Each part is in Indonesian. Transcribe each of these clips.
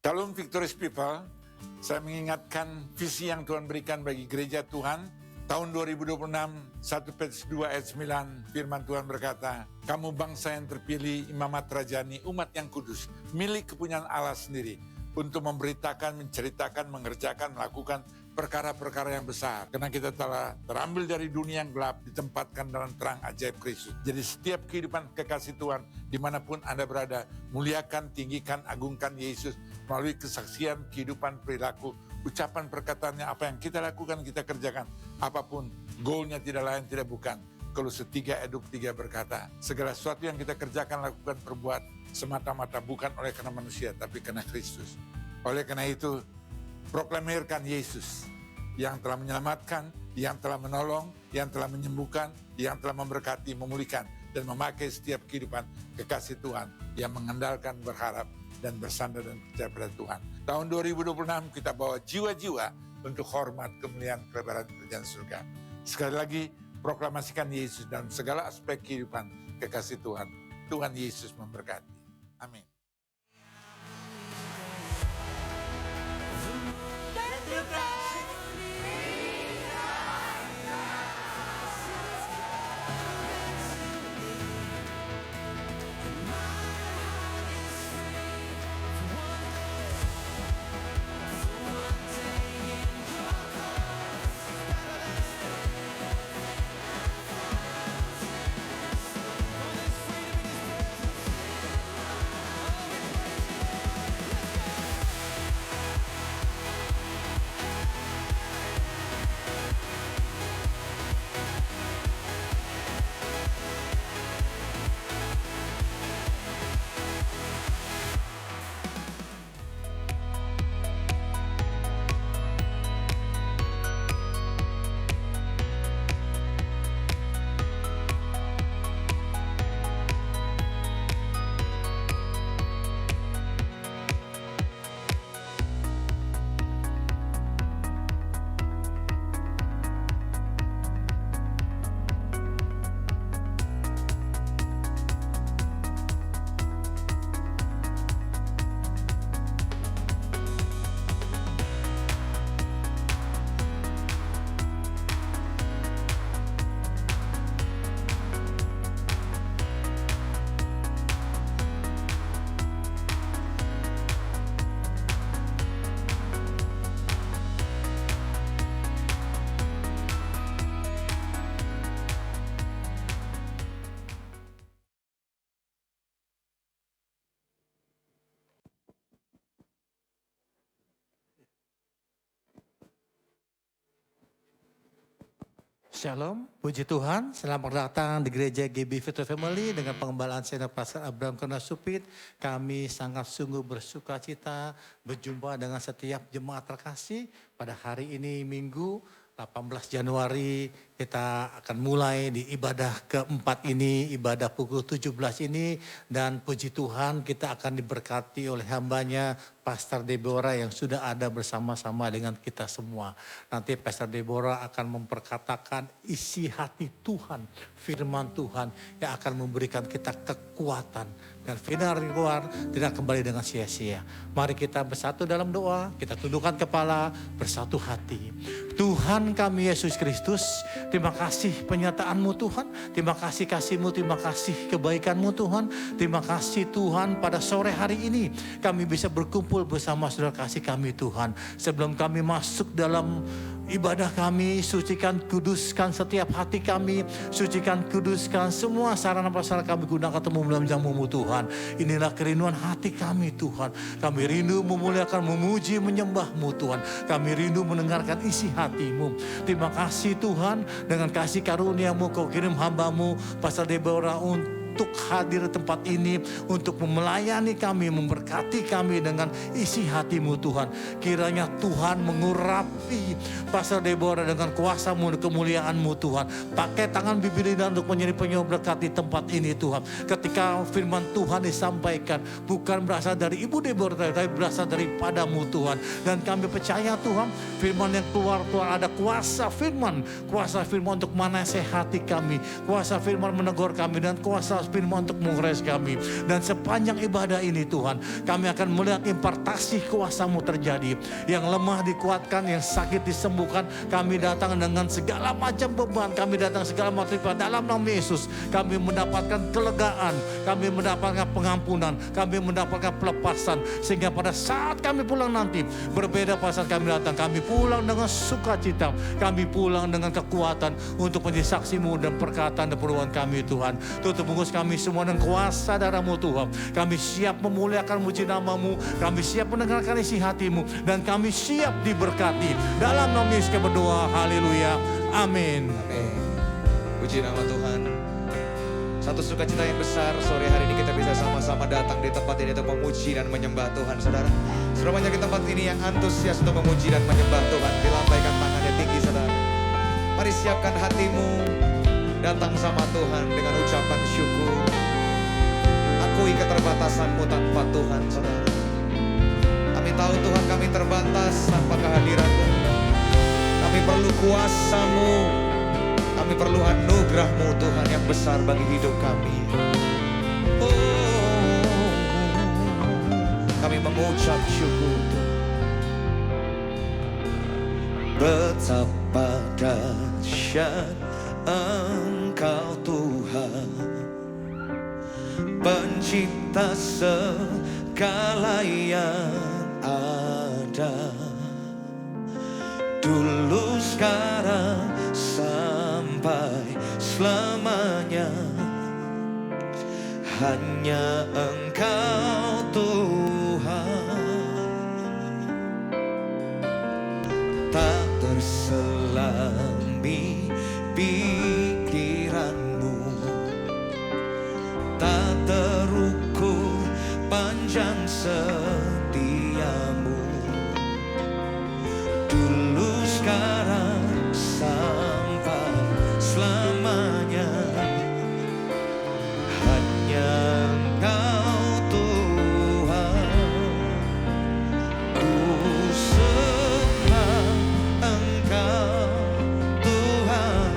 Shalom Victorious People, saya mengingatkan visi yang Tuhan berikan bagi gereja Tuhan. Tahun 2026, 1 Petrus 2 ayat 9, firman Tuhan berkata, kamu bangsa yang terpilih, imamat rajani, umat yang kudus, milik kepunyaan Allah sendiri, untuk memberitakan, menceritakan, mengerjakan, melakukan perkara-perkara yang besar. Karena kita telah terambil dari dunia yang gelap, ditempatkan dalam terang ajaib Kristus. Jadi setiap kehidupan kekasih Tuhan, dimanapun Anda berada, muliakan, tinggikan, agungkan Yesus, melalui kesaksian, kehidupan, perilaku, ucapan, perkataannya, apa yang kita lakukan, kita kerjakan. Apapun, goalnya tidak lain, tidak bukan. Kolose 3 ayat 23 berkata, segala sesuatu yang kita kerjakan, lakukan, perbuat, semata-mata bukan oleh karena manusia, tapi karena Kristus. Oleh karena itu, proklamirkan Yesus yang telah menyelamatkan, yang telah menolong, yang telah menyembuhkan, yang telah memberkati, memulihkan, dan memakai setiap kehidupan kekasih Tuhan yang mengandalkan, berharap, dan bersandar dan percaya pada Tuhan. Tahun 2026 kita bawa jiwa-jiwa untuk hormat, kemuliaan, kelebaran kerajaan surga. Sekali lagi, proklamasikan Yesus dalam segala aspek kehidupan kekasih Tuhan. Tuhan Yesus memberkati. Amin. Shalom, puji Tuhan, selamat datang di gereja GB Victorious Family dengan pengembalaan Senior Pastor Abraham Konasupit. Kami sangat sungguh bersuka cita berjumpa dengan setiap jemaat terkasih pada hari ini Minggu 18 Januari kita akan mulai di ibadah keempat ini, ibadah pukul 17 ini. Dan puji Tuhan kita akan diberkati oleh hambanya Pastor Deborah yang sudah ada bersama-sama dengan kita semua. Nanti Pastor Deborah akan memperkatakan isi hati Tuhan, firman Tuhan yang akan memberikan kita kekuatan. Dan firman keluar tidak kembali dengan sia-sia. Mari kita bersatu dalam doa, kita tundukkan kepala, bersatu hati. Tuhan kami Yesus Kristus, terima kasih penyertaan-Mu Tuhan, terima kasih kasih-Mu, terima kasih kebaikan-Mu Tuhan, terima kasih Tuhan pada sore hari ini kami bisa berkumpul bersama saudara kasih kami Tuhan. Sebelum kami masuk dalam ibadah kami, sucikan, kuduskan setiap hati kami, sucikan, kuduskan semua sarana prasarana kami gunakan ketemu dalam jamu-Mu Tuhan. Inilah kerinduan hati kami Tuhan. Kami rindu memuliakan, memuji, menyembah-Mu Tuhan. Kami rindu mendengarkan isi hati-Mu. Terima kasih Tuhan, dengan kasih karunia-Mu Kau kirim hamba-Mu Pastor Deborah untuk hadir di tempat ini, untuk melayani kami, memberkati kami dengan isi hati-Mu Tuhan. Kiranya Tuhan mengurapi Pastor Deborah dengan kuasa-Mu dan kemuliaan-Mu Tuhan. Pakai tangan bibir lidah untuk menjadi penyembuh berkat di tempat ini Tuhan. Ketika firman Tuhan disampaikan, bukan berasal dari Ibu Deborah, tapi berasal daripada-Mu Tuhan. Dan kami percaya Tuhan, firman yang keluar Tuhan ada kuasa firman untuk menasehati kami, kuasa firman menegur kami, dan kuasa firman untuk menguras kami. Dan sepanjang ibadah ini Tuhan, kami akan melihat impartasi kuasa-Mu terjadi. Yang lemah dikuatkan, yang sakit disembuhkan. Kami datang dengan segala macam beban, kami datang segala macam beban. Dalam nama Yesus, kami mendapatkan kelegaan, kami mendapatkan pengampunan, kami mendapatkan pelepasan. Sehingga pada saat kami pulang nanti, berbeda pada saat kami datang, kami pulang dengan sukacita, kami pulang dengan kekuatan untuk menjadi saksi-Mu dan perkataan dan perbuatan kami Tuhan. Tutup bungkus kami semua dengan kuasa darah-Mu Tuhan. Kami siap memuliakan muji nama-Mu, kami siap mendengarkan isi hati-Mu, dan kami siap diberkati. Dalam nama Yesus kami berdoa, haleluya, amin. Amin. Puji nama Tuhan. Satu sukacita yang besar sore hari ini kita bisa sama-sama datang di tempat ini untuk memuji dan menyembah Tuhan, saudara. Sudah banyak di tempat ini yang antusias untuk memuji dan menyembah Tuhan. Dilambaikan tangannya tinggi, saudara. Mari siapkan hatimu, datang sama Tuhan dengan ucapan syukur. Akui keterbatasanmu tanpa Tuhan, saudara. Kami tahu Tuhan, kami terbatas tanpa kehadiran-Mu. Kami perlu kuasa-Mu, kami perlu anugerah-Mu Tuhan yang besar bagi hidup kami. Oh, kami mengucap syukur. Betapa dahsyat Engkau Tuhan, pencipta segala yang ada. Dulu, sekarang, sampai selamanya, hanya Engkau Tuhan. Tak terselami pikiran-Mu, tak terukur panjang setia-Mu. Dulu, sekarang, sampai selamanya, hanya Engkau Tuhan. Ku sembah Engkau Tuhan,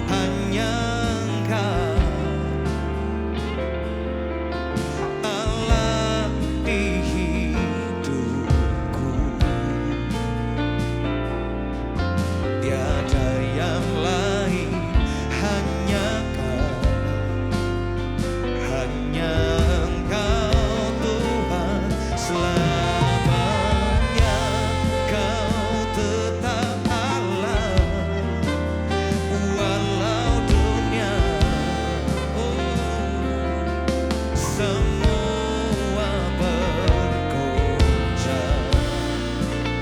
hanya Engkau Allah di hidupku. Tiada yang lain, hanya Kau, hanya Engkau Tuhan. Selamanya Kau tetap Allah, walau dunia semua bergoncang.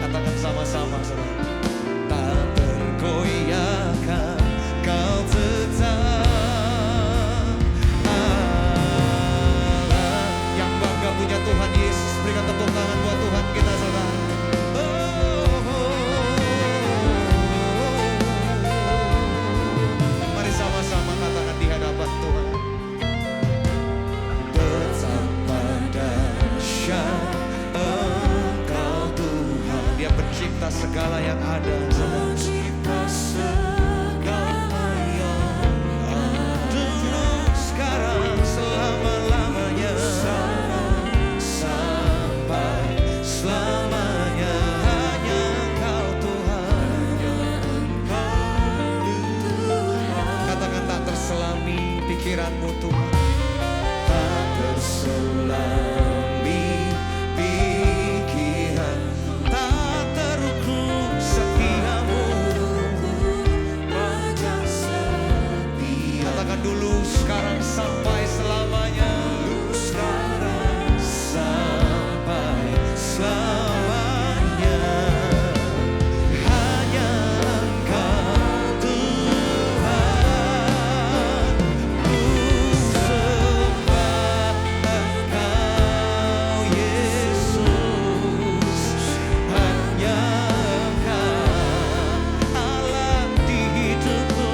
Katakan sama-sama, saudara. Tak tergoyahkan, Kau tetap Allah. Yang bangga punya Tuhan Yesus, berikan tepuk tangan buat Tuhan kita, saudara. Mari sama-sama katakan di hadapan Tuhan. Betapa dahsyat Engkau Tuhan. Dia pencipta segala yang ada. Pencipta segala yang ada. Dulu, sekarang, selama-lamanya, sampai selamanya, hanya Engkau Tuhan. Katakan tak terselami pikiran-Mu Tuhan. Tak terselami pikiran, tak terukur setia-Mu. Katakan dulu, sekarang, sampai selamanya. Dulu, sekarang, sampai selamanya, hanya Engkau Tuhan. Ku sembah Engkau Yesus, hanya Engkau Allah di hidupku.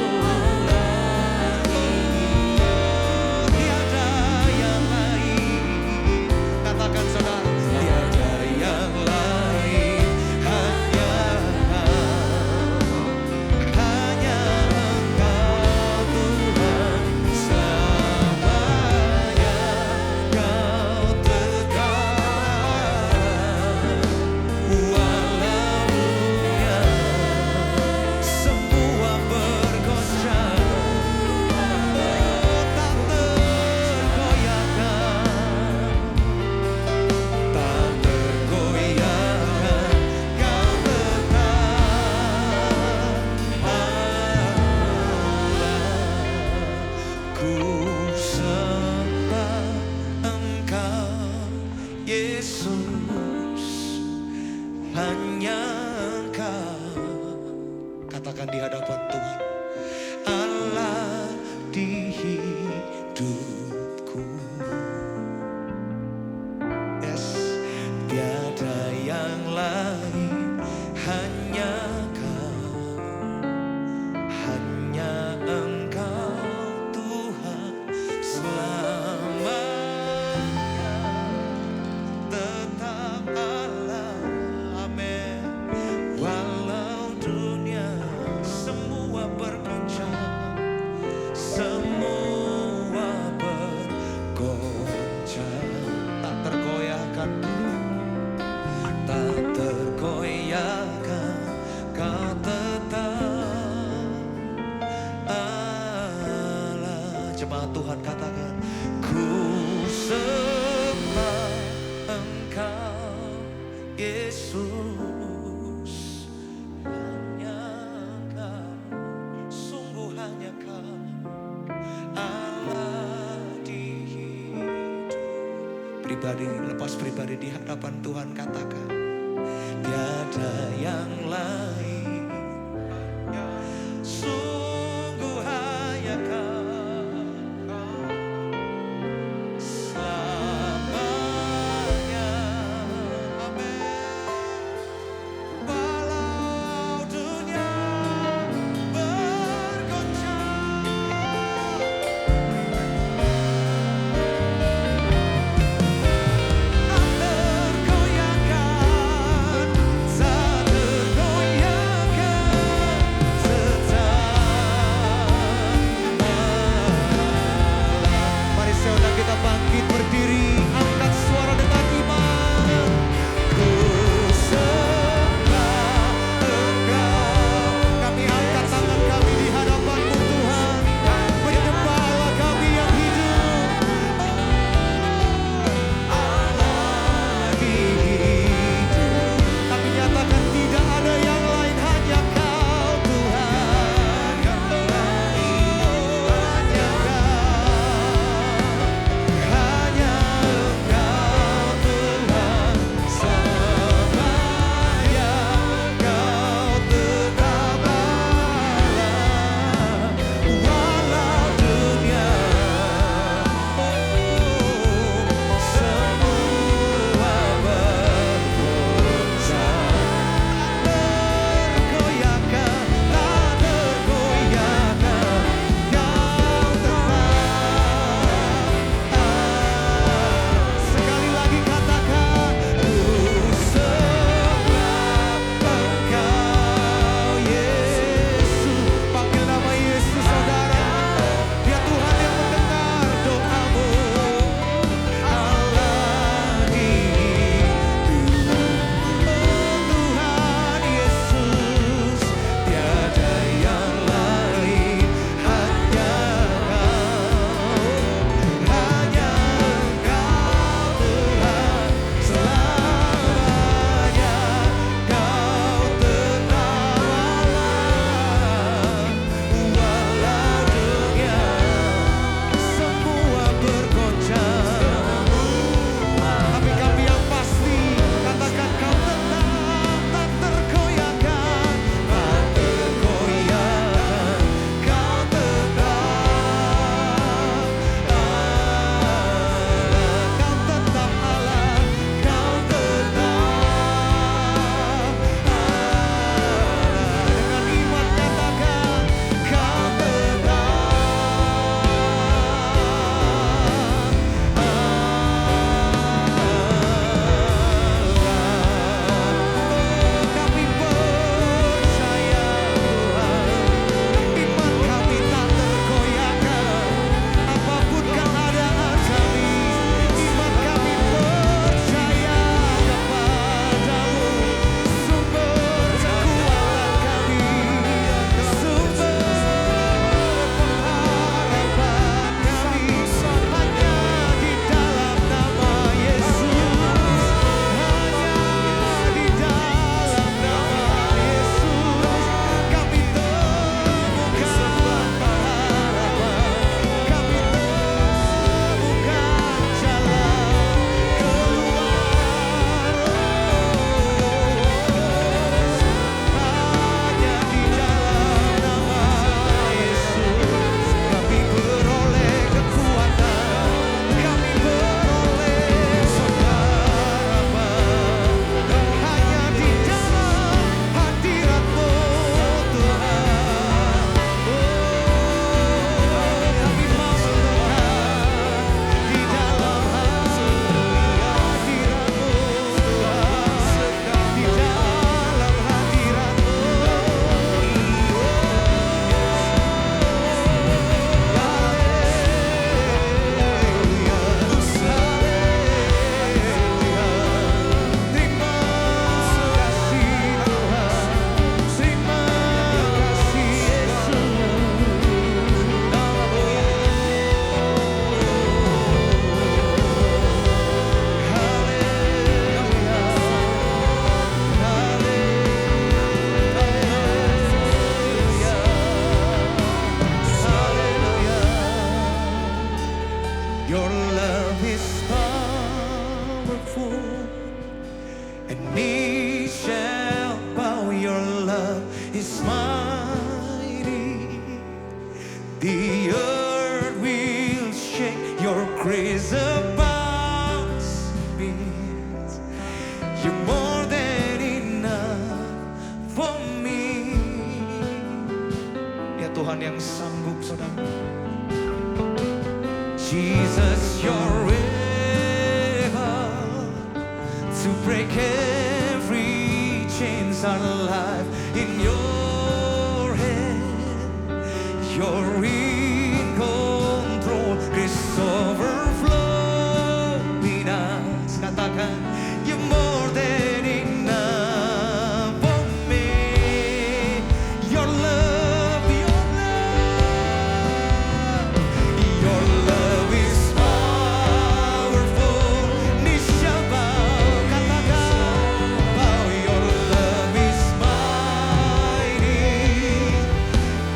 nama Tuhan, katakan, ku sembah Engkau Yesus, hanya Kau, sungguh hanya Kau Allah di hidup. Pribadi, lepas pribadi di hadapan Tuhan, katakan, tiada yang lain, sungguh hanya Kau selamanya. Amin. Walau dunia bergoncang, tergoyahkan, tak tergoyahkan. Your love is powerful, and knee shall bow. Your love is mighty. The earth will shake. Your grace abounds. You're more than enough for me. Ya Tuhan yang sanggup, saudara. Jesus, you're able to break every chains alive in your hand. You're in control, grace overflowing us. Katakan, you're more than enough for me. Your love, your love, your love is powerful. Knee shall bow, katakan, bow. Your love is mighty.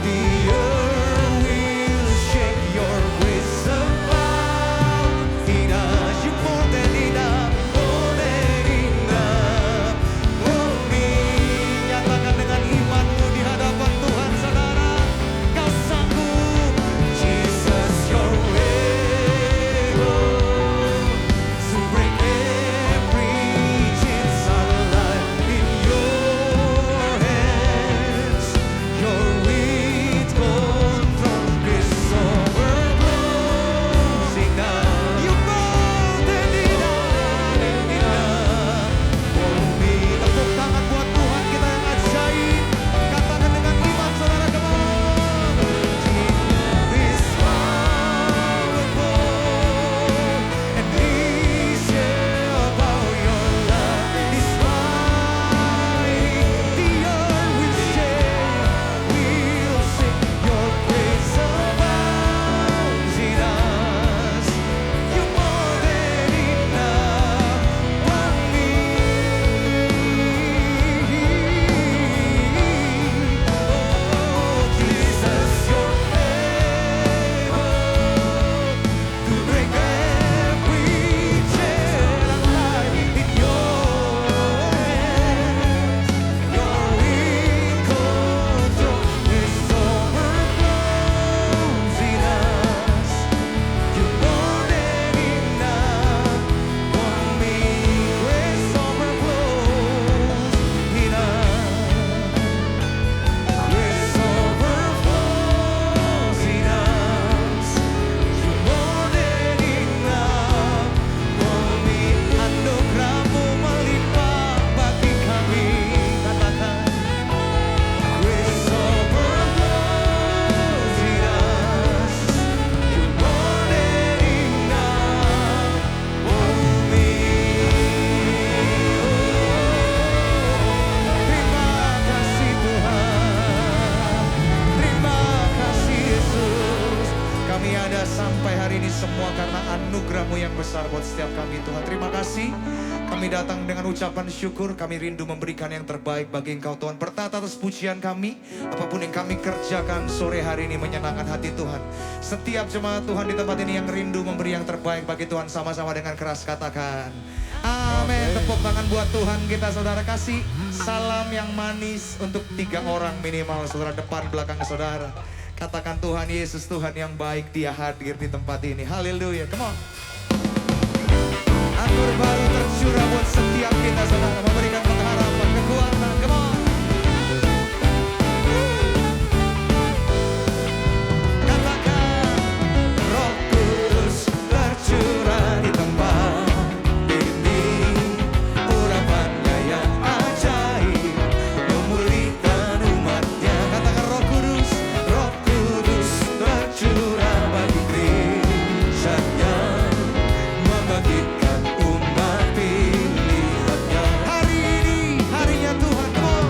The earth will shake. Your grace abounds in us. You're more than enough, more than enough for me. Nyatakan dengan imanmu di hadapan Tuhan, saudara. Kau sanggup. Jesus, you're able to break every chains alive in your hands. You're with control, grace overflows in us. You're more than enough for me. Tepuk tangan buat Tuhan kita yang ajaib. Katakan dengan iman, saudara, come on. Jesus is powerful, and He shall bow. Your love is mighty. The earth will shake, will sing. Your grace abounds in us. You're more than enough for me. Oh, Jesus, you're able to break every chain alive in your hands. You're in control, grace overflows in us. You're more than enough for me. Grace overflows in us. Grace overflows in us. You're more than enough for me. Anugerahmu melimpah bagi kami. Katakan, grace overflows in us. You're more than enough for me. Terima kasih Tuhan. Terima kasih Yesus. Kami ada sampai hari ini semua karena anugerah-Mu yang besar buat setiap kami, Tuhan. Terima kasih. Kami datang dengan ucapan syukur. Kami rindu memberikan yang terbaik bagi Engkau, Tuhan. Bertata atas pujian kami. Apapun yang kami kerjakan sore hari ini menyenangkan hati Tuhan. Setiap jemaat Tuhan di tempat ini yang rindu memberi yang terbaik bagi Tuhan, sama-sama dengan keras katakan amin. Tepuk tangan buat Tuhan kita, saudara. Kasih salam yang manis untuk 3 orang minimal, saudara, depan belakang saudara. Katakan, Tuhan Yesus, Tuhan yang baik, Dia hadir di tempat ini. Haleluya, come on. Anggur baru tercurah buat setiap kita, saudara, memberikan pengharapan, kekuatan, come on. Katakan, Roh Kudus tercurah di tempat ini. Urapannya yang ajaib memulihkan umatnya. Katakan, Roh Kudus tercurah bagi gerejanya, membangkitkan umat pilihannya. Hari ini harinya Tuhan, come on.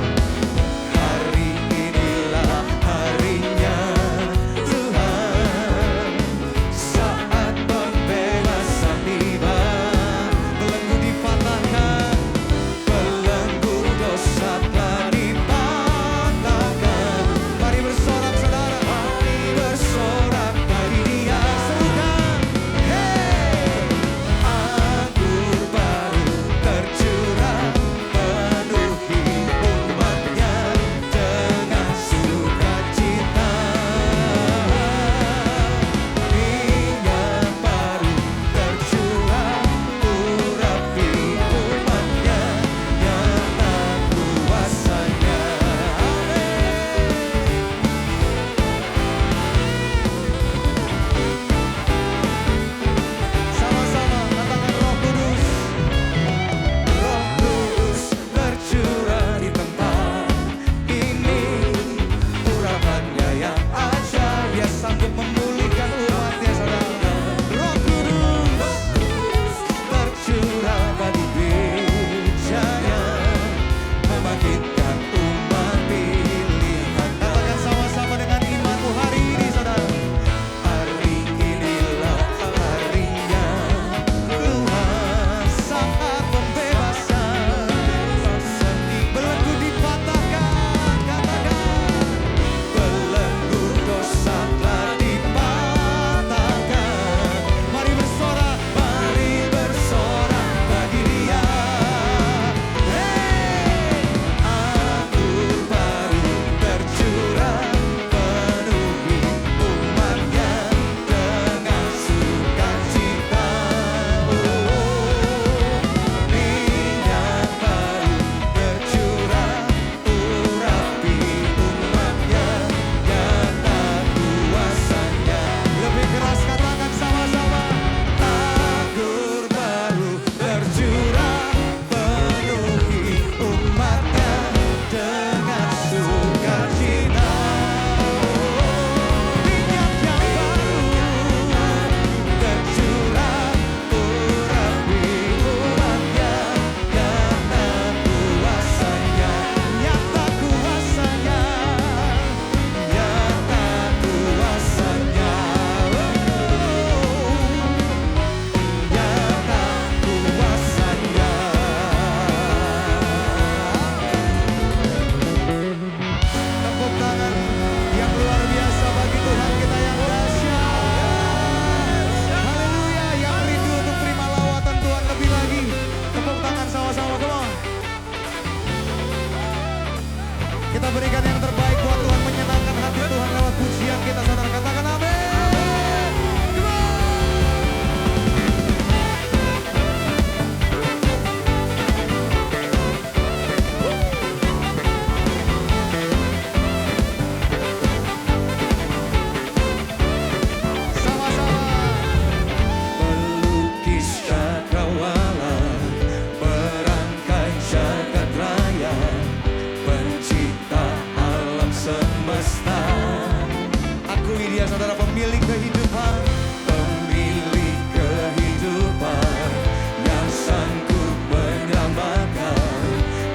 Dia saudara pemilik kehidupan, pemilik kehidupan yang sanggup menyelamatkan.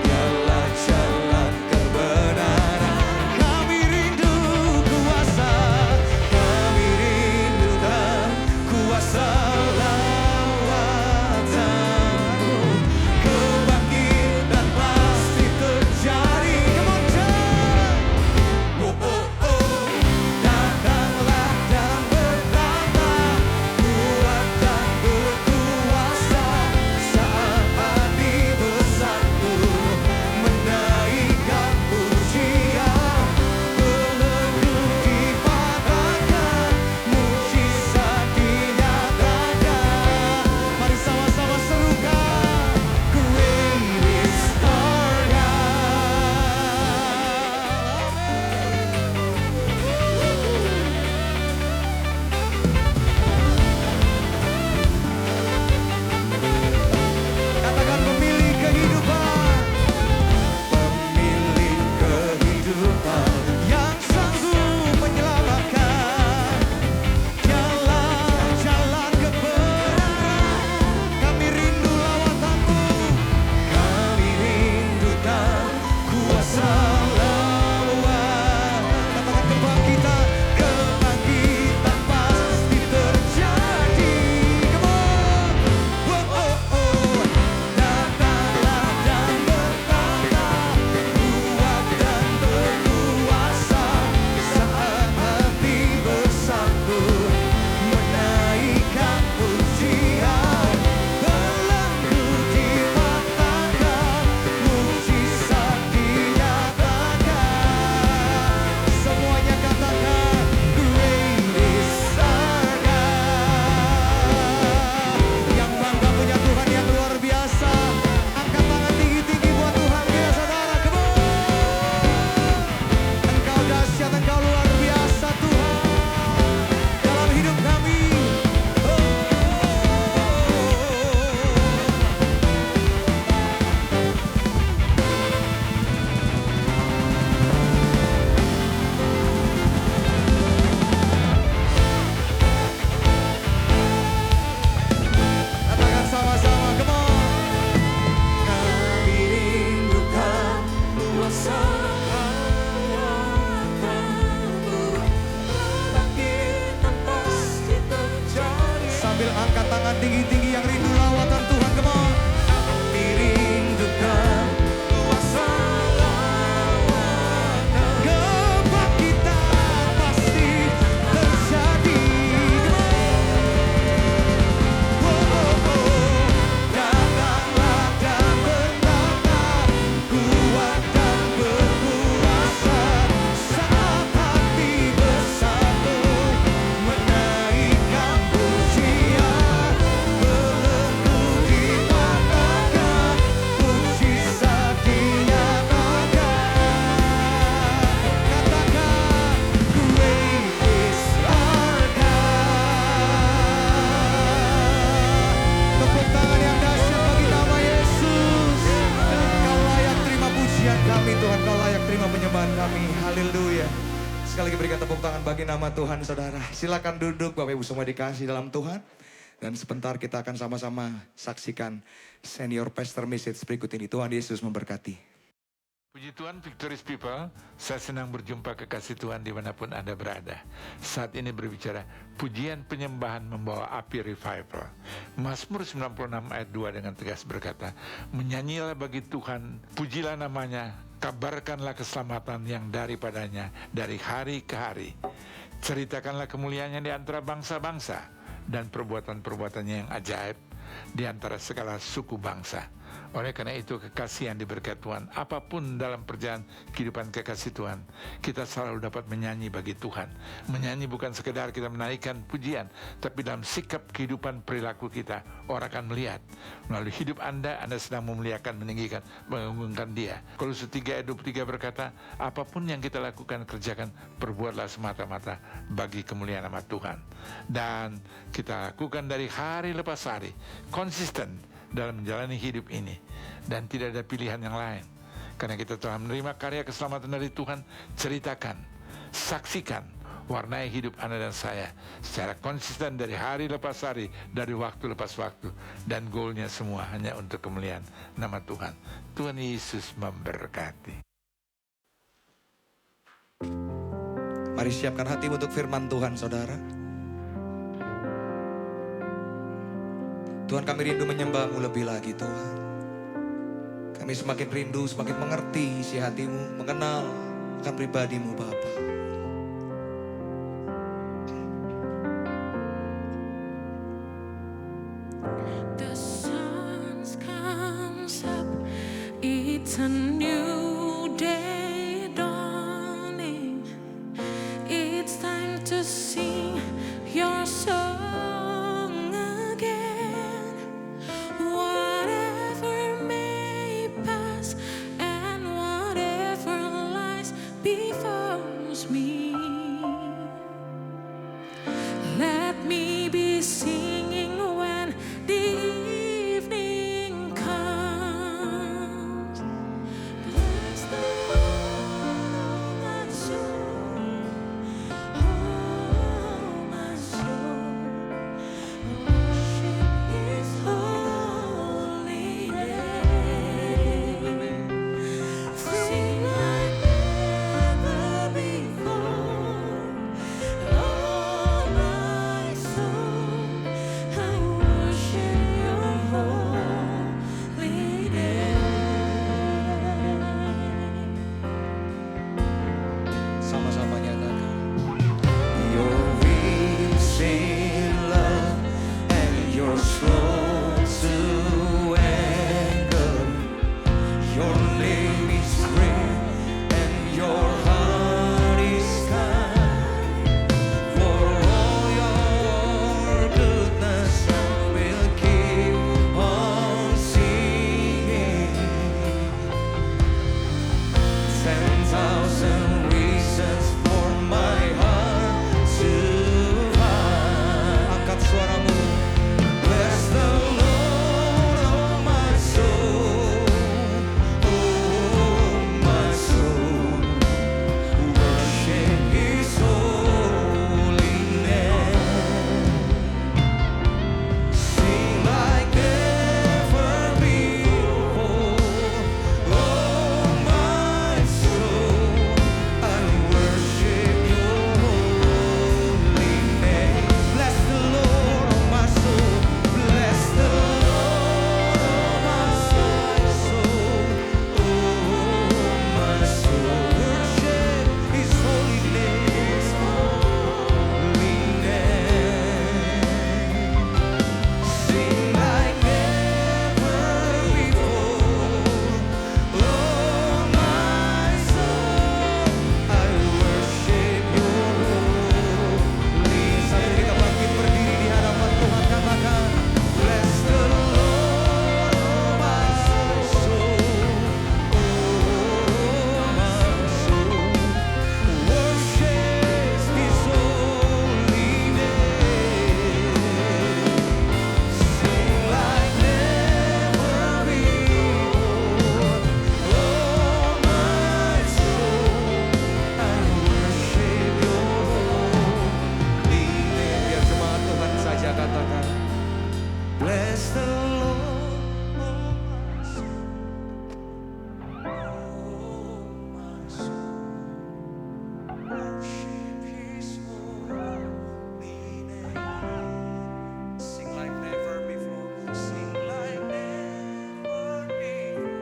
Dialah jalan kebenaran. Kami rindu kuasa, kami rindukan kuasa lawatanmu. Kebangkitan pasti terjadi. Come on, church. Oh, oh, oh. Datanglah dan bertambah kuat dan berkuasa saat hati bersatu menaikkan pujian. Belenggu dipatahkan, mujizat dinyatakan. Mari sama-sama serukan, great is our Katakan pemilik kehidupan, pemilik kehidupan yang sanggup menyelamatkan. Jalan kebenaran. Kami rindu lawatanmu, kami rindukan kuasa lawan. Katakan kebangkitan, kebangkitan pasti terjadi. Come on. Oh, oh, oh. Datanglah dan bertambah kuat dan berkuasa saat hati bersatu menaikkan pujian. Belenggu dipatahkan, mujizat dinyatakan. Semuanya katakan, great is our God. Yang bangga punya Tuhan yang luar biasa, angkat tangan tinggi-tinggi buat Tuhan kita, saudara. Come on. Engkau dahsyat, Engkau luar biasa Tuhan dalam hidup kami. Katakan sama-sama, come on. Kami rindukan kuasa lawatanmu. Kebangkitan pasti terjadi. Sambil angkat tangan tinggi-tinggi yang rindu lawatan Tuhan, come on. Kami rindukan kuasa lawatan. Kebangkitan pasti terjadi. Come on. Oh, oh, oh. Datanglah dan bertambah kuat dan berkuasa saat hati bersatu menaikkan pujian. Belenggu dipatahkan, mujizat dinyatakan. Katakan, great is our God. Tepuk tangan yang dahsyat bagi nama Yesus. Kau layak terima pujian kami Tuhan, Kau layak terima penyembahan kami. Haleluya. Sekali lagi berikan tepuk tangan bagi nama Tuhan, saudara. Silakan duduk, Bapak Ibu semua dikasih dalam Tuhan. Dan sebentar kita akan sama-sama saksikan senior pastor message berikut ini. Tuhan Yesus memberkati. Puji Tuhan, Victorious People, saya senang berjumpa kekasih Tuhan dimanapun Anda berada. Saat ini berbicara, pujian penyembahan membawa api revival. Mazmur 96 ayat 2 dengan tegas berkata, menyanyilah bagi Tuhan, pujilah namanya, kabarkanlah keselamatan yang daripadanya dari hari ke hari. Ceritakanlah kemuliaannya di antara bangsa-bangsa dan perbuatan-perbuatannya yang ajaib di antara segala suku bangsa. Oleh karena itu, kekasih yang diberkati Tuhan, apapun dalam perjalanan kehidupan kekasih Tuhan, kita selalu dapat menyanyi bagi Tuhan. Menyanyi bukan sekedar kita menaikkan pujian, tapi dalam sikap kehidupan perilaku kita, orang akan melihat. Melalui hidup Anda sedang memuliakan, meninggikan, mengagungkan Dia. Kolose 3 ayat 23 berkata, apapun yang kita lakukan, kerjakan, perbuatlah semata-mata bagi kemuliaan nama Tuhan. Dan kita lakukan dari hari lepas hari, konsisten dalam menjalani hidup ini, dan tidak ada pilihan yang lain. Karena kita telah menerima karya keselamatan dari Tuhan, ceritakan, saksikan, warnai hidup Anda dan saya secara konsisten dari hari lepas hari, dari waktu lepas waktu. Dan goalnya semua hanya untuk kemuliaan nama Tuhan. Tuhan Yesus memberkati. Mari siapkan hatimu untuk firman Tuhan, saudara. Tuhan, kami rindu menyembah-Mu lebih lagi, Tuhan. Kami semakin rindu, semakin mengerti isi hati-Mu, mengenal akan pribadi-Mu, Bapa. The sun comes up, it's a new day dawning. It's time to sing your song again. Whatever may pass and whatever lies before me, let me be singing when the evening comes. Bless the Lord, oh my soul, oh my soul. Worship His holy name. Sing like never before. Oh my soul, I worship Your holy name. Sama-sama nyatakan. Your wings in love and you're slow to anger. Your name is great and your heart is kind. For all your goodness I will keep on singing. 10,000 reasons for my heart to find. Angkat suaramu. Bless the Lord, oh my soul, oh my soul. Worship His holy name. Sing like never before. Oh my soul, I worship Your holy name. Bless the Lord, oh my soul. Bless the Lord, oh my soul. Oh my soul, worship His holy name. Sing like never before. Oh my soul, I worship Your holy name. Sambil kita bangkit berdiri di hadapan Tuhan, katakan, bless the Lord, oh my soul, oh my soul, worship His holy name. Sing like never before. Oh my soul, I worship Your holy name. Biar jemaat Tuhan saja katakan, bless the Lord, oh my soul, oh my soul, worship His holy name. Sing like never before. Sing like never before.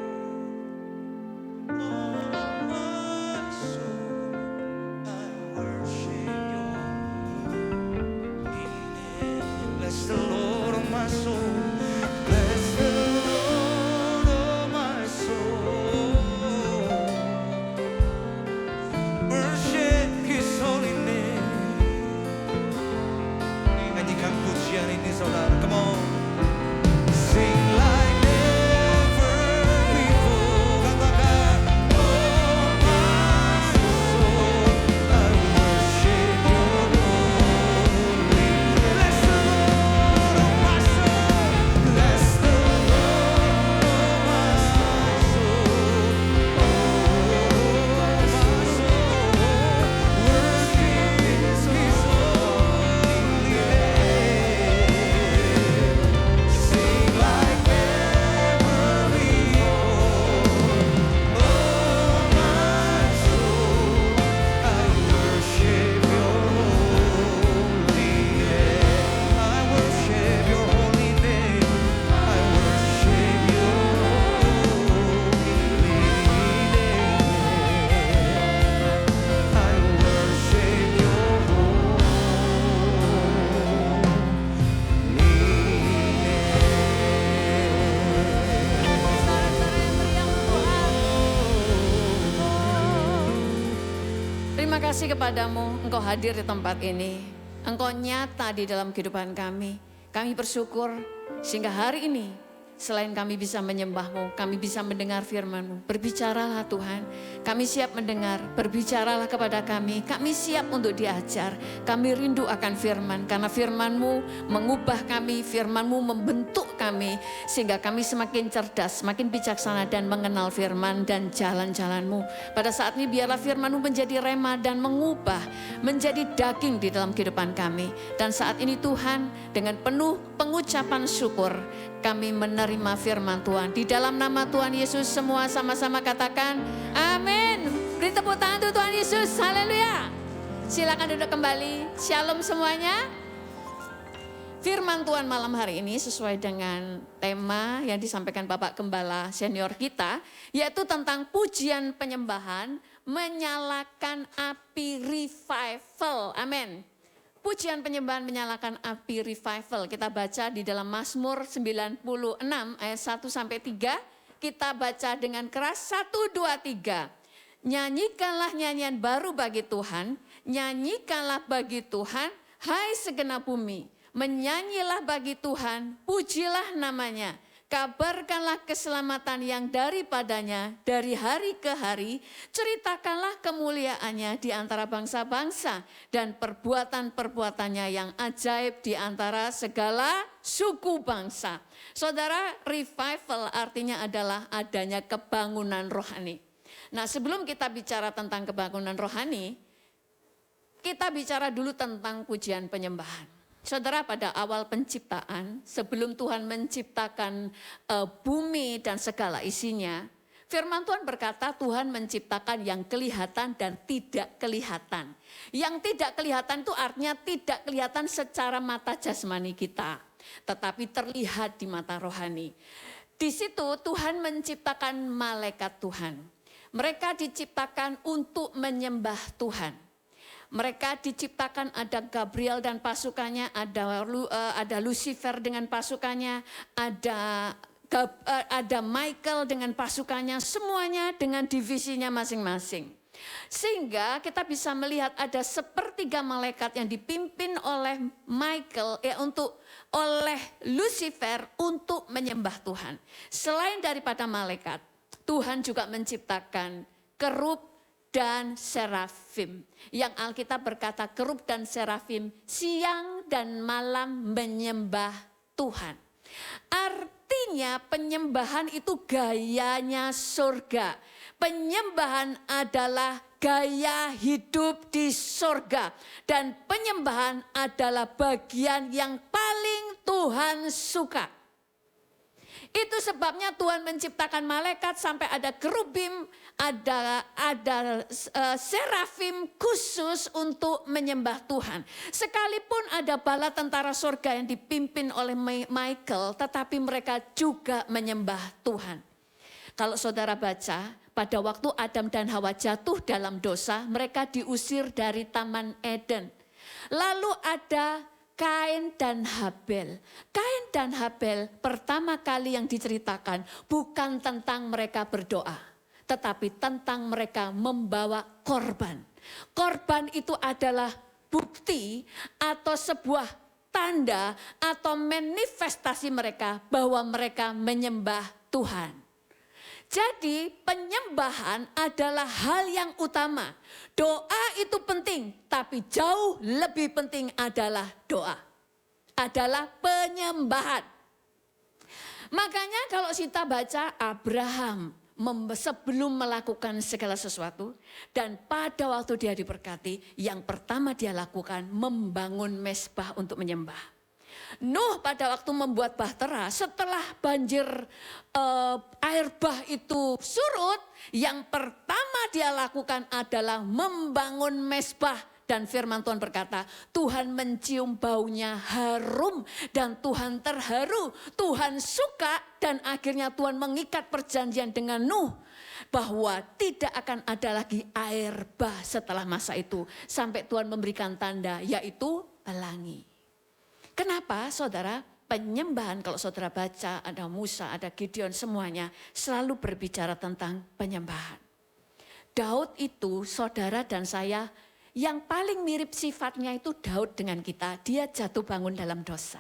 Oh my soul, I worship Your holy name. Bless the Lord, oh my soul. Bless the Lord, oh my soul. Worship His holy name. Nyanyikan pujian ini, saudara. Come on. Sing like never before. Katakan, oh my soul, I worship Your holy name. Bless the Lord, oh my soul. Bless the Lord, oh my soul. Oh my soul, worship His kasih kepadamu, Engkau hadir di tempat ini. Engkau nyata di dalam kehidupan kami. Kami bersyukur sehingga hari ini selain kami bisa menyembah-Mu, kami bisa mendengar firman-Mu. Berbicaralah Tuhan, kami siap mendengar, berbicaralah kepada kami. Kami siap untuk diajar, kami rindu akan firman. Karena firman-Mu mengubah kami, firman-Mu membentuk kami. Sehingga kami semakin cerdas, semakin bijaksana dan mengenal firman dan jalan-jalan-Mu. Pada saat ini biarlah firman-Mu menjadi rema dan mengubah, menjadi daging di dalam kehidupan kami. Dan saat ini Tuhan, dengan penuh pengucapan syukur, kami menerima firman Tuhan. Di dalam nama Tuhan Yesus semua sama-sama katakan amin. Beri tepuk tangan untuk Tuhan Yesus. Haleluya. Silakan duduk kembali. Shalom semuanya. Firman Tuhan malam hari ini sesuai dengan tema yang disampaikan Bapak Gembala senior kita, yaitu tentang pujian penyembahan menyalakan api revival. Amin. Pujian penyembahan menyalakan api revival. Kita baca di dalam Mazmur 96 ayat 1 sampai 3. Kita baca dengan keras 1, 2, 3. Nyanyikanlah nyanyian baru bagi Tuhan. Nyanyikanlah bagi Tuhan, hai segenap bumi. Menyanyilah bagi Tuhan, pujilah namanya. Kabarkanlah keselamatan yang daripadanya dari hari ke hari. Ceritakanlah kemuliaannya di antara bangsa-bangsa dan perbuatan-perbuatannya yang ajaib di antara segala suku bangsa. Saudara, revival artinya adalah adanya kebangunan rohani. Nah, sebelum kita bicara tentang kebangunan rohani, kita bicara dulu tentang pujian penyembahan. Saudara, pada awal penciptaan, sebelum Tuhan menciptakan bumi dan segala isinya, firman Tuhan berkata Tuhan menciptakan yang kelihatan dan tidak kelihatan. Yang tidak kelihatan itu artinya tidak kelihatan secara mata jasmani kita, tetapi terlihat di mata rohani. Di situ Tuhan menciptakan malaikat Tuhan. Mereka diciptakan untuk menyembah Tuhan. Mereka diciptakan ada Gabriel dan pasukannya, ada Lucifer dengan pasukannya, ada Michael dengan pasukannya, semuanya dengan divisinya masing-masing. Sehingga kita bisa melihat ada sepertiga malaikat yang dipimpin oleh Michael, oleh Lucifer untuk menyembah Tuhan. Selain daripada malaikat, Tuhan juga menciptakan kerub dan serafim. Yang Alkitab berkata kerub dan serafim siang dan malam menyembah Tuhan. Artinya penyembahan itu gayanya surga. Penyembahan adalah gaya hidup di surga. Dan penyembahan adalah bagian yang paling Tuhan suka. Itu sebabnya Tuhan menciptakan malaikat sampai ada kerubim, ada serafim khusus untuk menyembah Tuhan. Sekalipun ada bala tentara surga yang dipimpin oleh Michael, tetapi mereka juga menyembah Tuhan. Kalau saudara baca, pada waktu Adam dan Hawa jatuh dalam dosa, mereka diusir dari Taman Eden. Lalu ada Kain dan Habel. Kain dan Habel pertama kali yang diceritakan bukan tentang mereka berdoa, tetapi tentang mereka membawa korban. Korban itu adalah bukti atau sebuah tanda atau manifestasi mereka bahwa mereka menyembah Tuhan. Jadi penyembahan adalah hal yang utama. Doa itu penting, tapi jauh lebih penting adalah doa. Adalah penyembahan. Makanya kalau kita baca Abraham sebelum melakukan segala sesuatu, dan pada waktu dia diberkati, yang pertama dia lakukan membangun mezbah untuk menyembah. Nuh pada waktu membuat bahtera, setelah banjir air bah itu surut, yang pertama dia lakukan adalah membangun mezbah. Dan firman Tuhan berkata, Tuhan mencium baunya harum dan Tuhan terharu. Tuhan suka dan akhirnya Tuhan mengikat perjanjian dengan Nuh. Bahwa tidak akan ada lagi air bah setelah masa itu. Sampai Tuhan memberikan tanda yaitu pelangi. Kenapa saudara? Penyembahan kalau saudara baca ada Musa, ada Gideon semuanya selalu berbicara tentang penyembahan. Daud itu saudara dan saya yang paling mirip sifatnya itu Daud dengan kita. Dia jatuh bangun dalam dosa.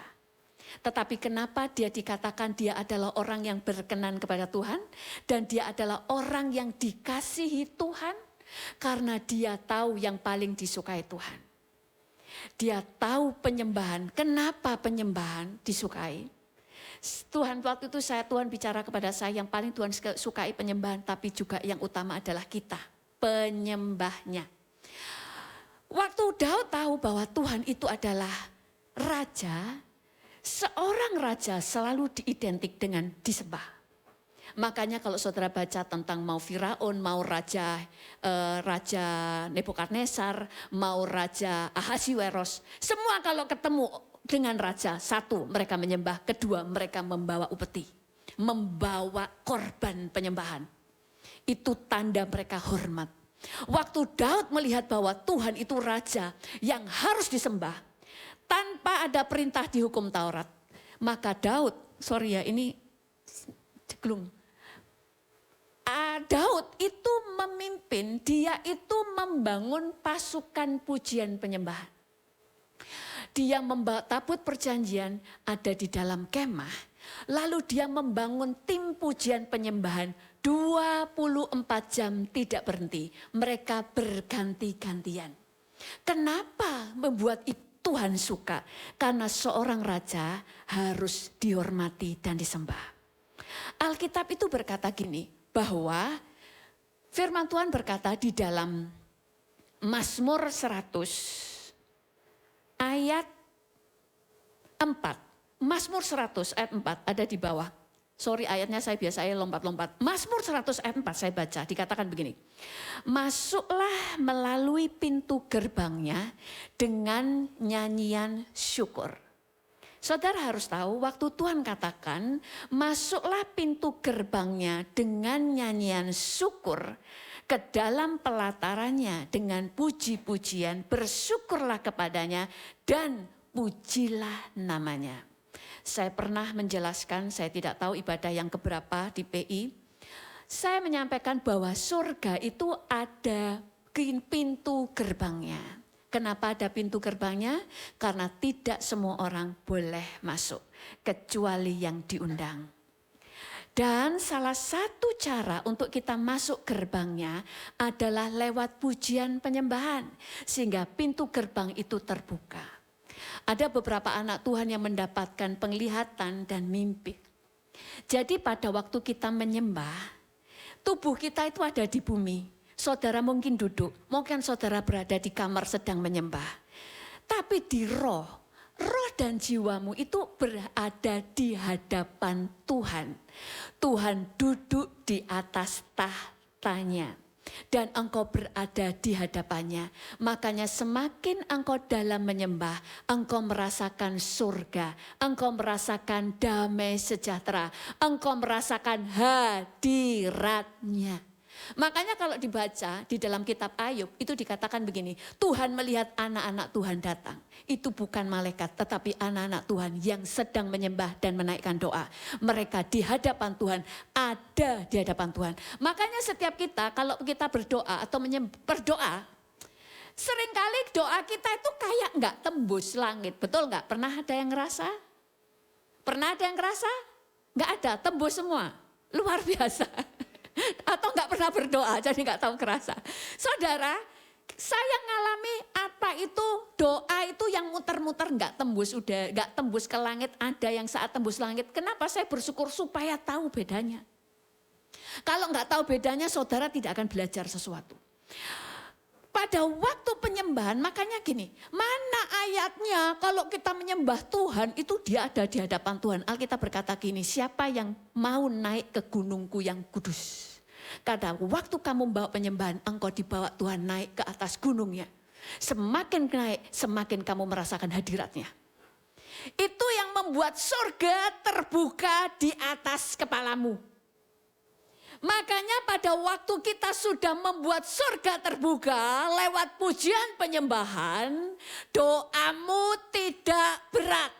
Tetapi kenapa dia dikatakan dia adalah orang yang berkenan kepada Tuhan dan dia adalah orang yang dikasihi Tuhan? Karena dia tahu yang paling disukai Tuhan. Dia tahu penyembahan. Kenapa penyembahan disukai? Tuhan waktu itu Tuhan bicara kepada saya yang paling Tuhan sukai penyembahan, tapi juga yang utama adalah kita, penyembahnya. Waktu Daud tahu bahwa Tuhan itu adalah raja, seorang raja selalu diidentik dengan disembah. Makanya kalau saudara baca tentang mau Firaun, mau raja Nebukadnezar, mau raja Ahasiweros, semua kalau ketemu dengan raja, satu mereka menyembah, kedua mereka membawa upeti, membawa korban penyembahan. Itu tanda mereka hormat. Waktu Daud melihat bahwa Tuhan itu raja yang harus disembah tanpa ada perintah di hukum Taurat, maka Daud, Daud itu memimpin, dia itu membangun pasukan pujian penyembahan. Dia membawa tabut perjanjian ada di dalam kemah. Lalu dia membangun tim pujian penyembahan 24 jam tidak berhenti. Mereka berganti-gantian. Kenapa membuat itu Tuhan suka? Karena seorang raja harus dihormati dan disembah. Alkitab itu berkata gini, bahwa firman Tuhan berkata di dalam Mazmur 100 ayat 4. Mazmur 100 ayat 4 ada di bawah. Ayatnya saya biasanya lompat-lompat. Mazmur 100 ayat 4 saya baca, dikatakan begini. Masuklah melalui pintu gerbangnya dengan nyanyian syukur. Saudara harus tahu waktu Tuhan katakan masuklah pintu gerbangnya dengan nyanyian syukur. Ke dalam pelatarannya dengan puji-pujian, bersyukurlah kepadanya dan pujilah namanya. Saya pernah menjelaskan, saya tidak tahu ibadah yang keberapa di PI. Saya menyampaikan bahwa surga itu ada pintu gerbangnya. Kenapa ada pintu gerbangnya? Karena tidak semua orang boleh masuk, kecuali yang diundang. Dan salah satu cara untuk kita masuk gerbangnya adalah lewat pujian penyembahan. Sehingga pintu gerbang itu terbuka. Ada beberapa anak Tuhan yang mendapatkan penglihatan dan mimpi. Jadi pada waktu kita menyembah, tubuh kita itu ada di bumi. Saudara mungkin duduk, mungkin saudara berada di kamar sedang menyembah. Tapi di roh dan jiwamu itu berada di hadapan Tuhan. Tuhan duduk di atas tahtanya dan engkau berada di hadapannya. Makanya semakin engkau dalam menyembah, engkau merasakan surga, engkau merasakan damai sejahtera, engkau merasakan hadiratnya. Makanya kalau dibaca di dalam kitab Ayub itu dikatakan begini, Tuhan melihat anak-anak Tuhan datang. Itu bukan malaikat tetapi anak-anak Tuhan yang sedang menyembah dan menaikkan doa. Mereka di hadapan Tuhan, ada di hadapan Tuhan. Makanya setiap kita kalau kita berdoa atau berdoa, seringkali doa kita itu kayak enggak tembus langit. Betul enggak? Pernah ada yang ngerasa? Pernah ada yang ngerasa? Enggak ada, tembus semua. Luar biasa. Atau enggak pernah berdoa jadi enggak tahu kerasa. Saudara, saya ngalami apa itu doa itu yang muter-muter enggak tembus, udah enggak tembus ke langit, ada yang saat tembus langit. Kenapa saya bersyukur supaya tahu bedanya. Kalau enggak tahu bedanya saudara tidak akan belajar sesuatu. Pada waktu penyembahan makanya gini, mana ayatnya kalau kita menyembah Tuhan itu dia ada di hadapan Tuhan. Alkitab berkata gini, siapa yang mau naik ke gunungku yang kudus. Karena waktu kamu membawa penyembahan, engkau dibawa Tuhan naik ke atas gunungnya. Semakin naik, semakin kamu merasakan hadiratnya. Itu yang membuat surga terbuka di atas kepalamu. Makanya pada waktu kita sudah membuat surga terbuka lewat pujian penyembahan, doamu tidak berat.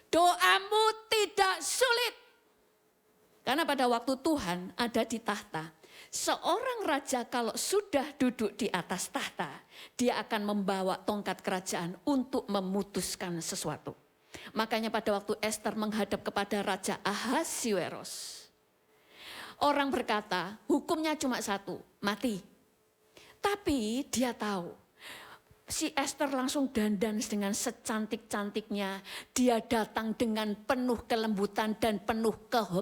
Doamu tidak sulit. Karena pada waktu Tuhan ada di tahta, Seorang raja kalau sudah duduk di atas tahta, dia akan membawa tongkat kerajaan untuk memutuskan sesuatu. Makanya pada waktu Esther menghadap kepada Raja Ahasuerus, orang berkata hukumnya cuma satu, mati. Tapi dia tahu, si Esther langsung dandan dengan secantik-cantiknya. Dia datang dengan penuh kelembutan dan penuh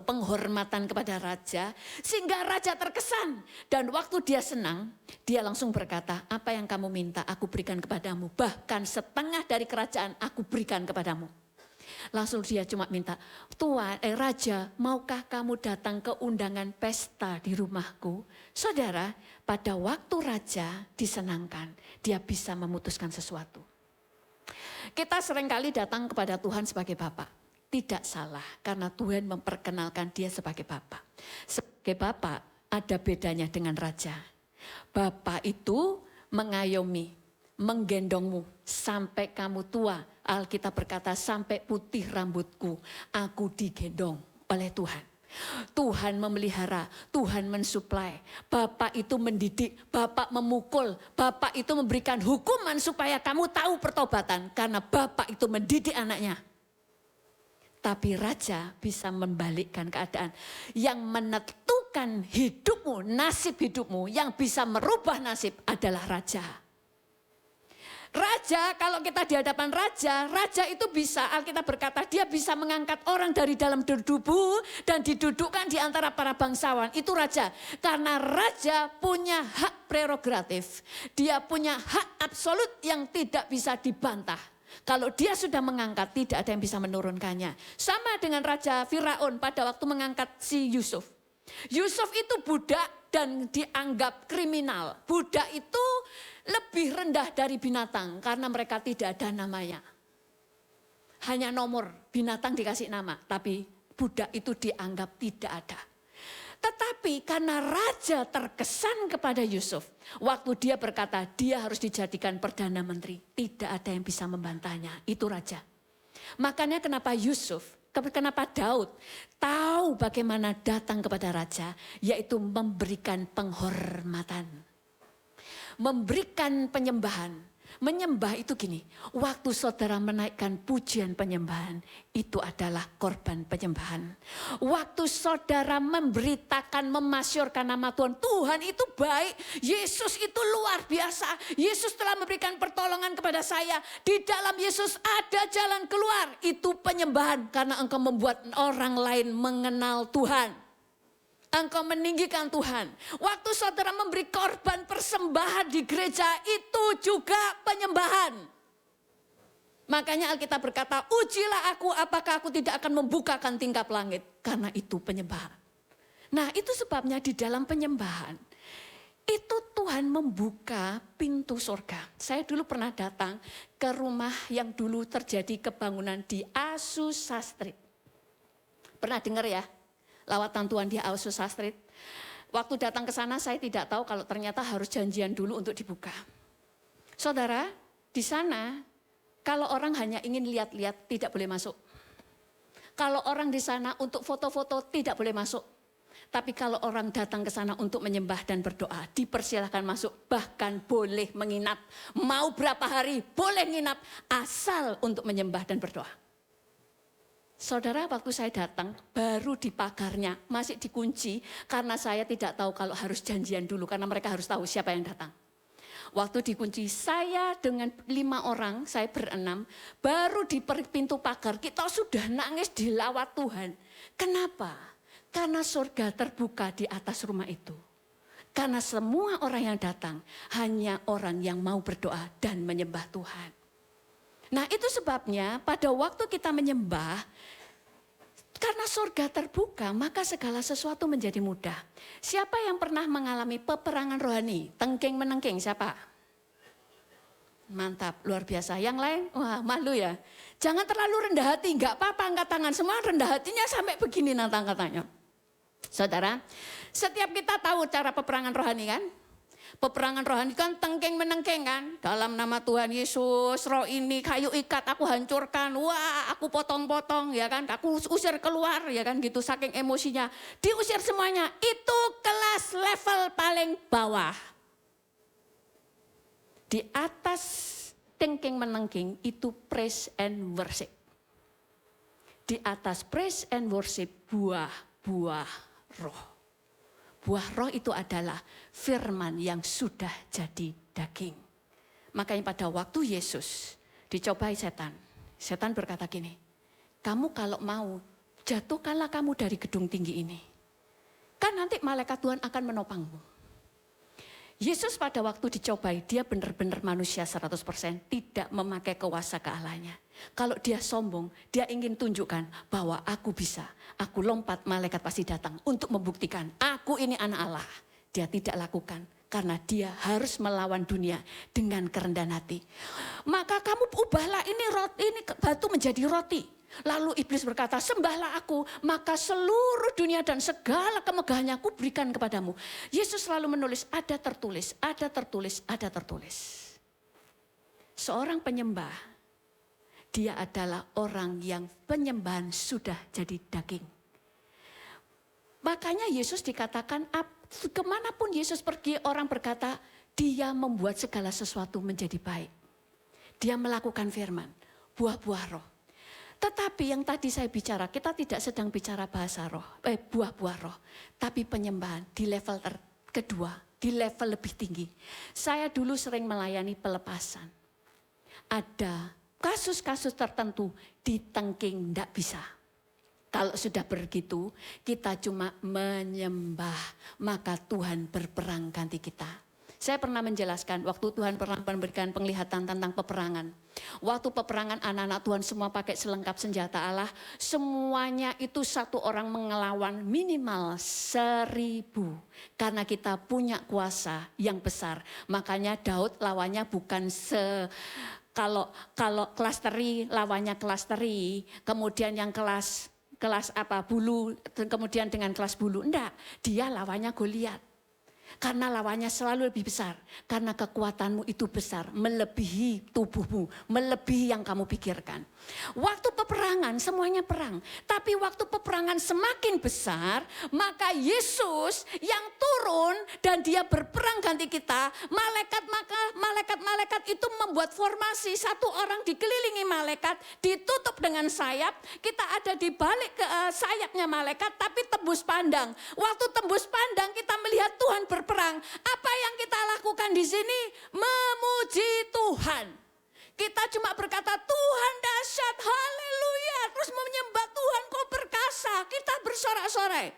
penghormatan kepada raja. Sehingga raja terkesan. Dan waktu dia senang, dia langsung berkata, apa yang kamu minta aku berikan kepadamu. Bahkan setengah dari kerajaan aku berikan kepadamu. Langsung dia cuma minta, Raja, maukah kamu datang ke undangan pesta di rumahku? Saudara, pada waktu raja disenangkan, dia bisa memutuskan sesuatu. Kita seringkali datang kepada Tuhan sebagai Bapa. Tidak salah, karena Tuhan memperkenalkan dia sebagai Bapa. Sebagai Bapa ada bedanya dengan raja. Bapa itu mengayomi, menggendongmu sampai kamu tua. Alkitab berkata sampai putih rambutku, aku digendong oleh Tuhan. Tuhan memelihara, Tuhan mensuplai. Bapak itu mendidik, Bapak memukul, Bapak itu memberikan hukuman supaya kamu tahu pertobatan. Karena Bapak itu mendidik anaknya. Tapi raja bisa membalikkan keadaan. Yang menentukan hidupmu, nasib hidupmu, yang bisa merubah nasib adalah raja. Raja, kalau kita di hadapan raja, raja itu bisa, Alkitab berkata, dia bisa mengangkat orang dari dalam tubuh dan didudukkan di antara para bangsawan. Itu raja, karena raja punya hak prerogatif. Dia punya hak absolut yang tidak bisa dibantah. Kalau dia sudah mengangkat, tidak ada yang bisa menurunkannya. Sama dengan Raja Firaun pada waktu mengangkat si Yusuf. Yusuf itu budak dan dianggap kriminal. Budak itu lebih rendah dari binatang karena mereka tidak ada namanya. Hanya nomor, binatang dikasih nama, tapi budak itu dianggap tidak ada. Tetapi karena raja terkesan kepada Yusuf, waktu dia berkata dia harus dijadikan Perdana Menteri, tidak ada yang bisa membantahnya, itu raja. Makanya kenapa Daud tahu bagaimana datang kepada raja, yaitu memberikan penghormatan. Memberikan penyembahan. Menyembah itu gini, waktu saudara menaikkan pujian penyembahan, itu adalah korban penyembahan. Waktu saudara memberitakan, memasyurkan nama Tuhan, Tuhan itu baik, Yesus itu luar biasa, Yesus telah memberikan pertolongan kepada saya, di dalam Yesus ada jalan keluar, itu penyembahan karena engkau membuat orang lain mengenal Tuhan. Engkau meninggikan Tuhan. Waktu saudara memberi korban persembahan di gereja itu juga penyembahan. Makanya Alkitab berkata, ujilah aku apakah aku tidak akan membukakan tingkap langit. Karena itu penyembahan. Nah itu sebabnya di dalam penyembahan, itu Tuhan membuka pintu surga. Saya dulu pernah datang ke rumah yang dulu terjadi kebangunan di Azusa Street. Pernah dengar ya? Lawatan Tuhan di Azusa Street. Waktu datang ke sana saya tidak tahu kalau ternyata harus janjian dulu untuk dibuka. Saudara, di sana kalau orang hanya ingin lihat-lihat tidak boleh masuk. Kalau orang di sana untuk foto-foto tidak boleh masuk. Tapi kalau orang datang ke sana untuk menyembah dan berdoa, dipersilahkan masuk. Bahkan boleh menginap. Mau berapa hari boleh nginap asal untuk menyembah dan berdoa. Saudara, waktu saya datang, baru di pagarnya, masih dikunci karena saya tidak tahu kalau harus janjian dulu karena mereka harus tahu siapa yang datang. Waktu dikunci, saya dengan 5 orang, saya berenam, baru di pintu pagar, kita sudah nangis dilawat Tuhan. Kenapa? Karena surga terbuka di atas rumah itu. Karena semua orang yang datang, hanya orang yang mau berdoa dan menyembah Tuhan. Nah itu sebabnya pada waktu kita menyembah, karena surga terbuka maka segala sesuatu menjadi mudah. Siapa yang pernah mengalami peperangan rohani? Tengking menengking siapa? Mantap, luar biasa. Yang lain, wah malu ya. Jangan terlalu rendah hati, enggak apa-apa angkat tangan. Semua rendah hatinya sampai begini angkat tangannya. Saudara, setiap kita tahu cara peperangan rohani kan? Peperangan rohani kan tengking menengking kan. Dalam nama Tuhan Yesus, roh ini kayu ikat aku hancurkan. Wah, aku potong-potong ya kan. Aku usir keluar ya kan gitu saking emosinya. Diusir semuanya. Itu kelas level paling bawah. Di atas tengking menengking itu praise and worship. Di atas praise and worship buah-buah roh. Buah roh itu adalah firman yang sudah jadi daging. Makanya pada waktu Yesus dicobai setan. Setan berkata gini, kamu kalau mau jatuhkanlah kamu dari gedung tinggi ini. Kan nanti malaikat Tuhan akan menopangmu. Yesus pada waktu dicobai, dia benar-benar manusia 100%, tidak memakai kuasa kealahannya. Kalau dia sombong, dia ingin tunjukkan bahwa aku bisa. Aku lompat, malaikat pasti datang untuk membuktikan aku ini anak Allah. Dia tidak lakukan karena dia harus melawan dunia dengan kerendahan hati. Maka kamu ubahlah ini batu menjadi roti. Lalu iblis berkata, sembahlah aku, maka seluruh dunia dan segala kemegahannya aku berikan kepadamu. Yesus selalu menulis, ada tertulis, ada tertulis, ada tertulis. Seorang penyembah, dia adalah orang yang penyembahan sudah jadi daging. Makanya Yesus dikatakan, kemanapun Yesus pergi, orang berkata, dia membuat segala sesuatu menjadi baik. Dia melakukan firman, buah-buah roh. Tetapi yang tadi saya bicara, kita tidak sedang bicara bahasa roh, buah-buah roh. Tapi penyembahan di level kedua, di level lebih tinggi. Saya dulu sering melayani pelepasan. Ada kasus-kasus tertentu di tengking tidak bisa. Kalau sudah begitu, kita cuma menyembah, maka Tuhan berperang ganti kita. Saya pernah menjelaskan waktu Tuhan pernah memberikan penglihatan tentang peperangan. Waktu peperangan anak-anak Tuhan semua pakai selengkap senjata Allah. Semuanya itu satu orang mengelawan minimal 1000. Karena kita punya kuasa yang besar. Makanya Daud lawannya bukan kalau kelas teri lawannya kelas teri. Kemudian yang kelas bulu, kemudian dengan kelas bulu. Enggak, dia lawannya Goliat. Karena lawannya selalu lebih besar. Karena kekuatanmu itu besar. Melebihi tubuhmu. Melebihi yang kamu pikirkan. Waktu peperangan semuanya perang. Tapi waktu peperangan semakin besar. Maka Yesus yang turun dan dia berperang ganti kita. Malaikat itu membuat formasi. Satu orang dikelilingi malaikat. Ditutup dengan sayap. Kita ada di balik sayapnya malaikat. Tapi tembus pandang. Waktu tembus pandang kita melihat Tuhan berperang. Apa yang kita lakukan di sini? Memuji Tuhan. Kita cuma berkata Tuhan dahsyat, haleluya. Terus menyembah Tuhan, kau perkasa. Kita bersorak-sorai.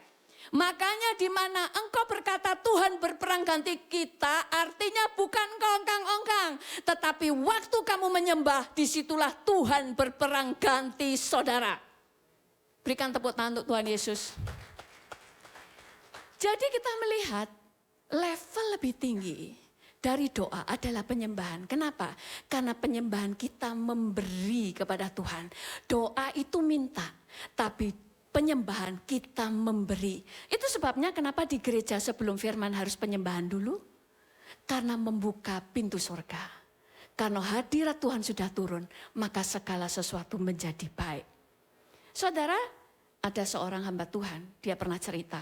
Makanya di mana engkau berkata Tuhan berperang ganti kita, artinya bukan ongkang-ongkang. Tetapi waktu kamu menyembah, disitulah Tuhan berperang ganti saudara. Berikan tepuk tangan untuk Tuhan Yesus. Jadi kita melihat level lebih tinggi dari doa adalah penyembahan. Kenapa? Karena penyembahan kita memberi kepada Tuhan. Doa itu minta, tapi penyembahan kita memberi. Itu sebabnya kenapa di gereja sebelum firman harus penyembahan dulu. Karena membuka pintu surga. Karena hadirat Tuhan sudah turun, maka segala sesuatu menjadi baik. Saudara, ada seorang hamba Tuhan, dia pernah cerita.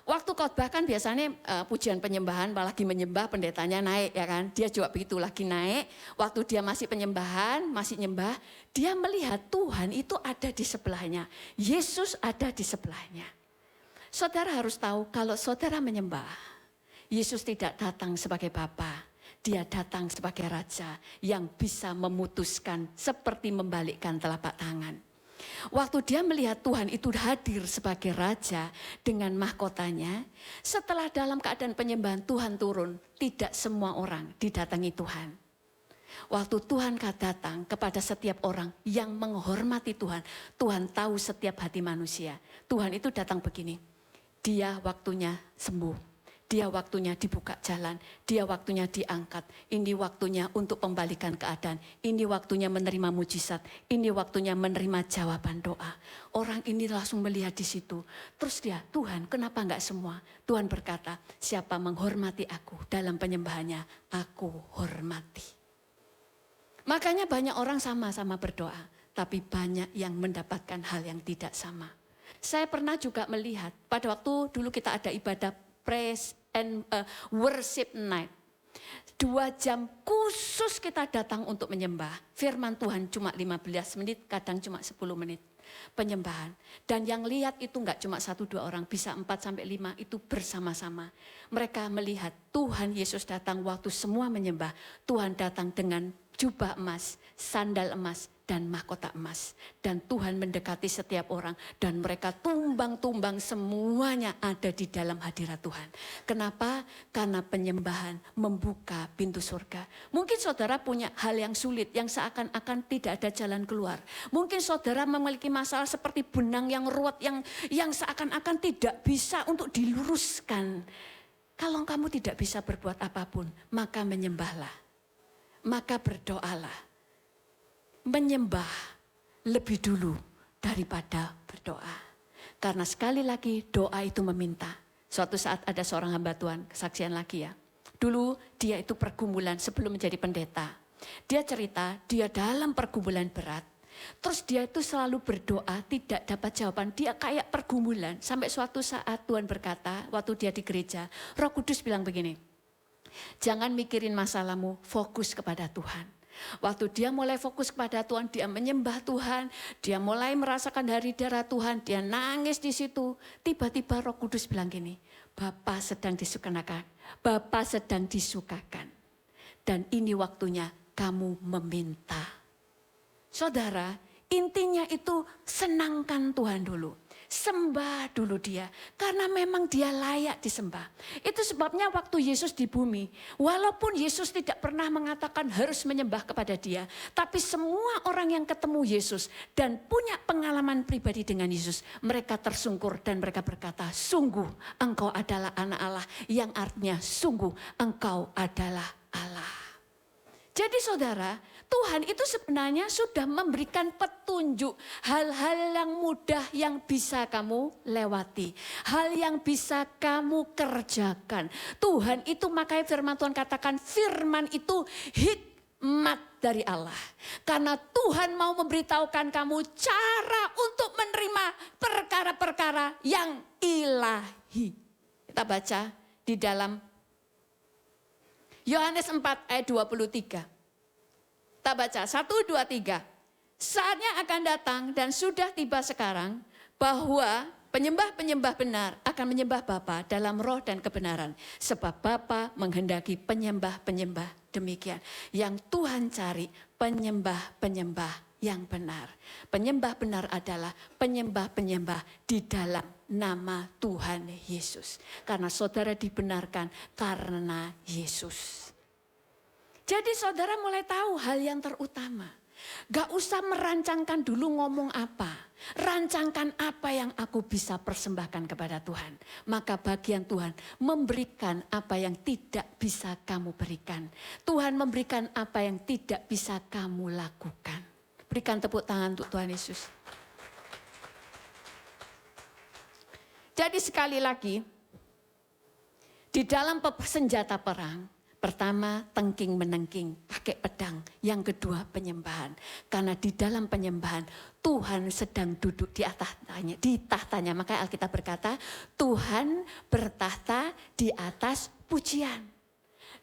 Waktu khotbah kan biasanya pujian penyembahan, lagi menyembah pendetanya naik ya kan. Dia juga begitu lagi naik, waktu dia masih penyembahan, masih nyembah, dia melihat Tuhan itu ada di sebelahnya. Yesus ada di sebelahnya. Saudara harus tahu kalau saudara menyembah, Yesus tidak datang sebagai Bapa, dia datang sebagai Raja yang bisa memutuskan seperti membalikkan telapak tangan. Waktu dia melihat Tuhan itu hadir sebagai Raja dengan mahkotanya, setelah dalam keadaan penyembahan Tuhan turun, tidak semua orang didatangi Tuhan. Waktu Tuhan datang kepada setiap orang yang menghormati Tuhan, Tuhan tahu setiap hati manusia. Tuhan itu datang begini, dia waktunya sembuh, Dia waktunya dibuka jalan, dia waktunya diangkat. Ini waktunya untuk pembalikan keadaan. Ini waktunya menerima mujizat, ini waktunya menerima jawaban doa. Orang ini langsung melihat di situ. Terus dia, Tuhan kenapa enggak semua? Tuhan berkata, siapa menghormati aku dalam penyembahannya, aku hormati. Makanya banyak orang sama-sama berdoa, tapi banyak yang mendapatkan hal yang tidak sama. Saya pernah juga melihat pada waktu dulu kita ada ibadah praise and worship night. 2 jam khusus kita datang untuk menyembah. Firman Tuhan cuma 15 menit, kadang cuma 10 menit. Penyembahan. Dan yang lihat itu enggak cuma 1-2 orang, bisa 4-5 itu bersama-sama. Mereka melihat Tuhan Yesus datang waktu semua menyembah. Tuhan datang dengan jubah emas, sandal emas, dan mahkota emas. Dan Tuhan mendekati setiap orang dan mereka tumbang-tumbang semuanya ada di dalam hadirat Tuhan. Kenapa? Karena penyembahan membuka pintu surga. Mungkin saudara punya hal yang sulit yang seakan-akan tidak ada jalan keluar. Mungkin saudara memiliki masalah seperti benang yang ruwet yang seakan-akan tidak bisa untuk diluruskan. Kalau kamu tidak bisa berbuat apapun, maka menyembahlah. Maka berdoalah. Menyembah lebih dulu daripada berdoa. Karena sekali lagi doa itu meminta. Suatu saat ada seorang hamba Tuhan, kesaksian lagi ya. Dulu dia itu pergumulan sebelum menjadi pendeta. Dia cerita dia dalam pergumulan berat. Terus dia itu selalu berdoa tidak dapat jawaban. Dia kayak pergumulan. Sampai suatu saat Tuhan berkata waktu dia di gereja. Roh Kudus bilang begini. Jangan mikirin masalahmu, fokus kepada Tuhan. Waktu dia mulai fokus kepada Tuhan, dia menyembah Tuhan, dia mulai merasakan hari darah Tuhan, dia nangis di situ. Tiba-tiba Roh Kudus bilang gini, Bapa sedang disukakan, Bapa sedang disukakan. Dan ini waktunya kamu meminta. Saudara, intinya itu senangkan Tuhan dulu. Sembah dulu dia, karena memang dia layak disembah. Itu sebabnya waktu Yesus di bumi, walaupun Yesus tidak pernah mengatakan harus menyembah kepada dia, tapi semua orang yang ketemu Yesus dan punya pengalaman pribadi dengan Yesus, mereka tersungkur dan mereka berkata, sungguh engkau adalah anak Allah, yang artinya sungguh engkau adalah Allah. Jadi saudara, Tuhan itu sebenarnya sudah memberikan petunjuk hal-hal yang mudah yang bisa kamu lewati. Hal yang bisa kamu kerjakan. Tuhan itu makanya firman Tuhan katakan firman itu hikmat dari Allah. Karena Tuhan mau memberitahukan kamu cara untuk menerima perkara-perkara yang ilahi. Kita baca di dalam Yohanes 4 ayat 23. Kita baca 1, 2, 3. Saatnya akan datang dan sudah tiba sekarang bahwa penyembah-penyembah benar akan menyembah Bapa dalam roh dan kebenaran. Sebab Bapa menghendaki penyembah-penyembah demikian. Yang Tuhan cari penyembah-penyembah yang benar. Penyembah benar adalah penyembah-penyembah di dalam nama Tuhan Yesus. Karena saudara dibenarkan karena Yesus. Jadi saudara mulai tahu hal yang terutama. Gak usah merancangkan dulu ngomong apa. Rancangkan apa yang aku bisa persembahkan kepada Tuhan. Maka bagian Tuhan memberikan apa yang tidak bisa kamu berikan. Tuhan memberikan apa yang tidak bisa kamu lakukan. Berikan tepuk tangan untuk Tuhan Yesus. Jadi sekali lagi, di dalam senjata perang, pertama, tengking menengking, pakai pedang. Yang kedua, penyembahan. Karena di dalam penyembahan, Tuhan sedang duduk di tahtanya. Makanya Alkitab berkata, Tuhan bertahta di atas pujian.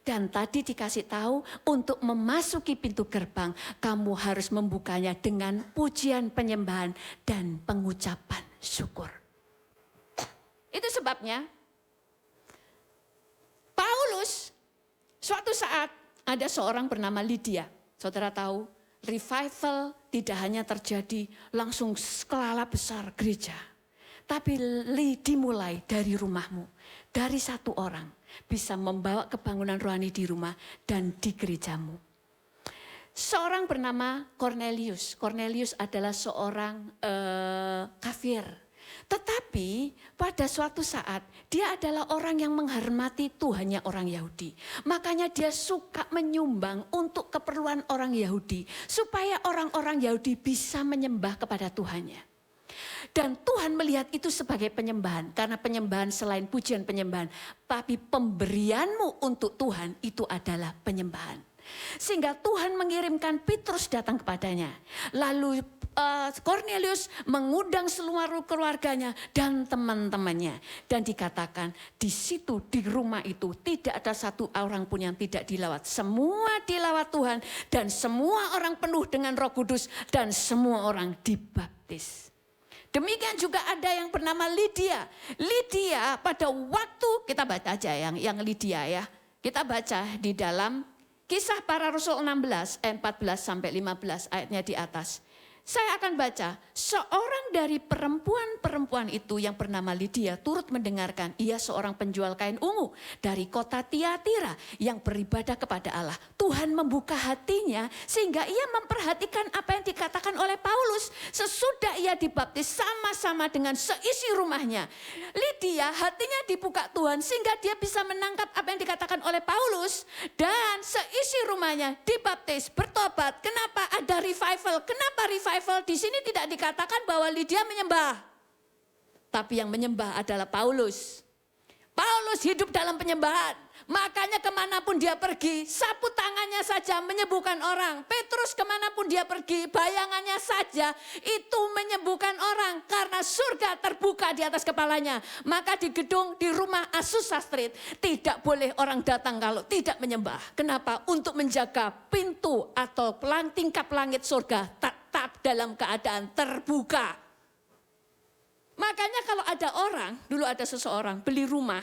Dan tadi dikasih tahu, untuk memasuki pintu gerbang, kamu harus membukanya dengan pujian, penyembahan, dan pengucapan syukur. Itu sebabnya, Paulus suatu saat ada seorang bernama Lydia. Saudara tahu, revival tidak hanya terjadi langsung skala besar gereja. Tapi dimulai dari rumahmu. Dari satu orang bisa membawa kebangunan rohani di rumah dan di gerejamu. Seorang bernama Cornelius. Cornelius adalah seorang kafir. Tetapi pada suatu saat dia adalah orang yang menghormati Tuhannya orang Yahudi. Makanya dia suka menyumbang untuk keperluan orang Yahudi. Supaya orang-orang Yahudi bisa menyembah kepada Tuhannya. Dan Tuhan melihat itu sebagai penyembahan. Karena penyembahan selain pujian penyembahan. Tapi pemberianmu untuk Tuhan itu adalah penyembahan. Sehingga Tuhan mengirimkan Petrus datang kepadanya. Lalu Cornelius mengundang seluruh keluarganya dan teman-temannya. Dan dikatakan di situ, di rumah itu tidak ada satu orang pun yang tidak dilawat. Semua dilawat Tuhan dan semua orang penuh dengan Roh Kudus dan semua orang dibaptis. Demikian juga ada yang bernama Lydia. Lydia pada waktu, kita baca aja yang Lydia ya. Kita baca di dalam Kisah Para Rasul 16 ayat 14 sampai 15 ayatnya di atas. Saya akan baca, seorang dari perempuan-perempuan itu yang bernama Lydia turut mendengarkan. Ia seorang penjual kain ungu dari kota Tiatira yang beribadah kepada Allah. Tuhan membuka hatinya sehingga ia memperhatikan apa yang dikatakan oleh Paulus. Sesudah ia dibaptis sama-sama dengan seisi rumahnya. Lydia hatinya dibuka Tuhan sehingga dia bisa menangkap apa yang dikatakan oleh Paulus. Dan seisi rumahnya dibaptis, bertobat. Kenapa ada revival? Kenapa revival? Di sini tidak dikatakan bahwa Lydia menyembah. Tapi yang menyembah adalah Paulus. Paulus hidup dalam penyembahan. Makanya kemanapun dia pergi, sapu tangannya saja menyembuhkan orang. Petrus kemanapun dia pergi, bayangannya saja itu menyembuhkan orang. Karena surga terbuka di atas kepalanya. Maka di gedung, di rumah Azusa Street, tidak boleh orang datang kalau tidak menyembah. Kenapa? Untuk menjaga pintu atau tingkap langit surga tetap dalam keadaan terbuka. Makanya kalau ada orang, dulu ada seseorang beli rumah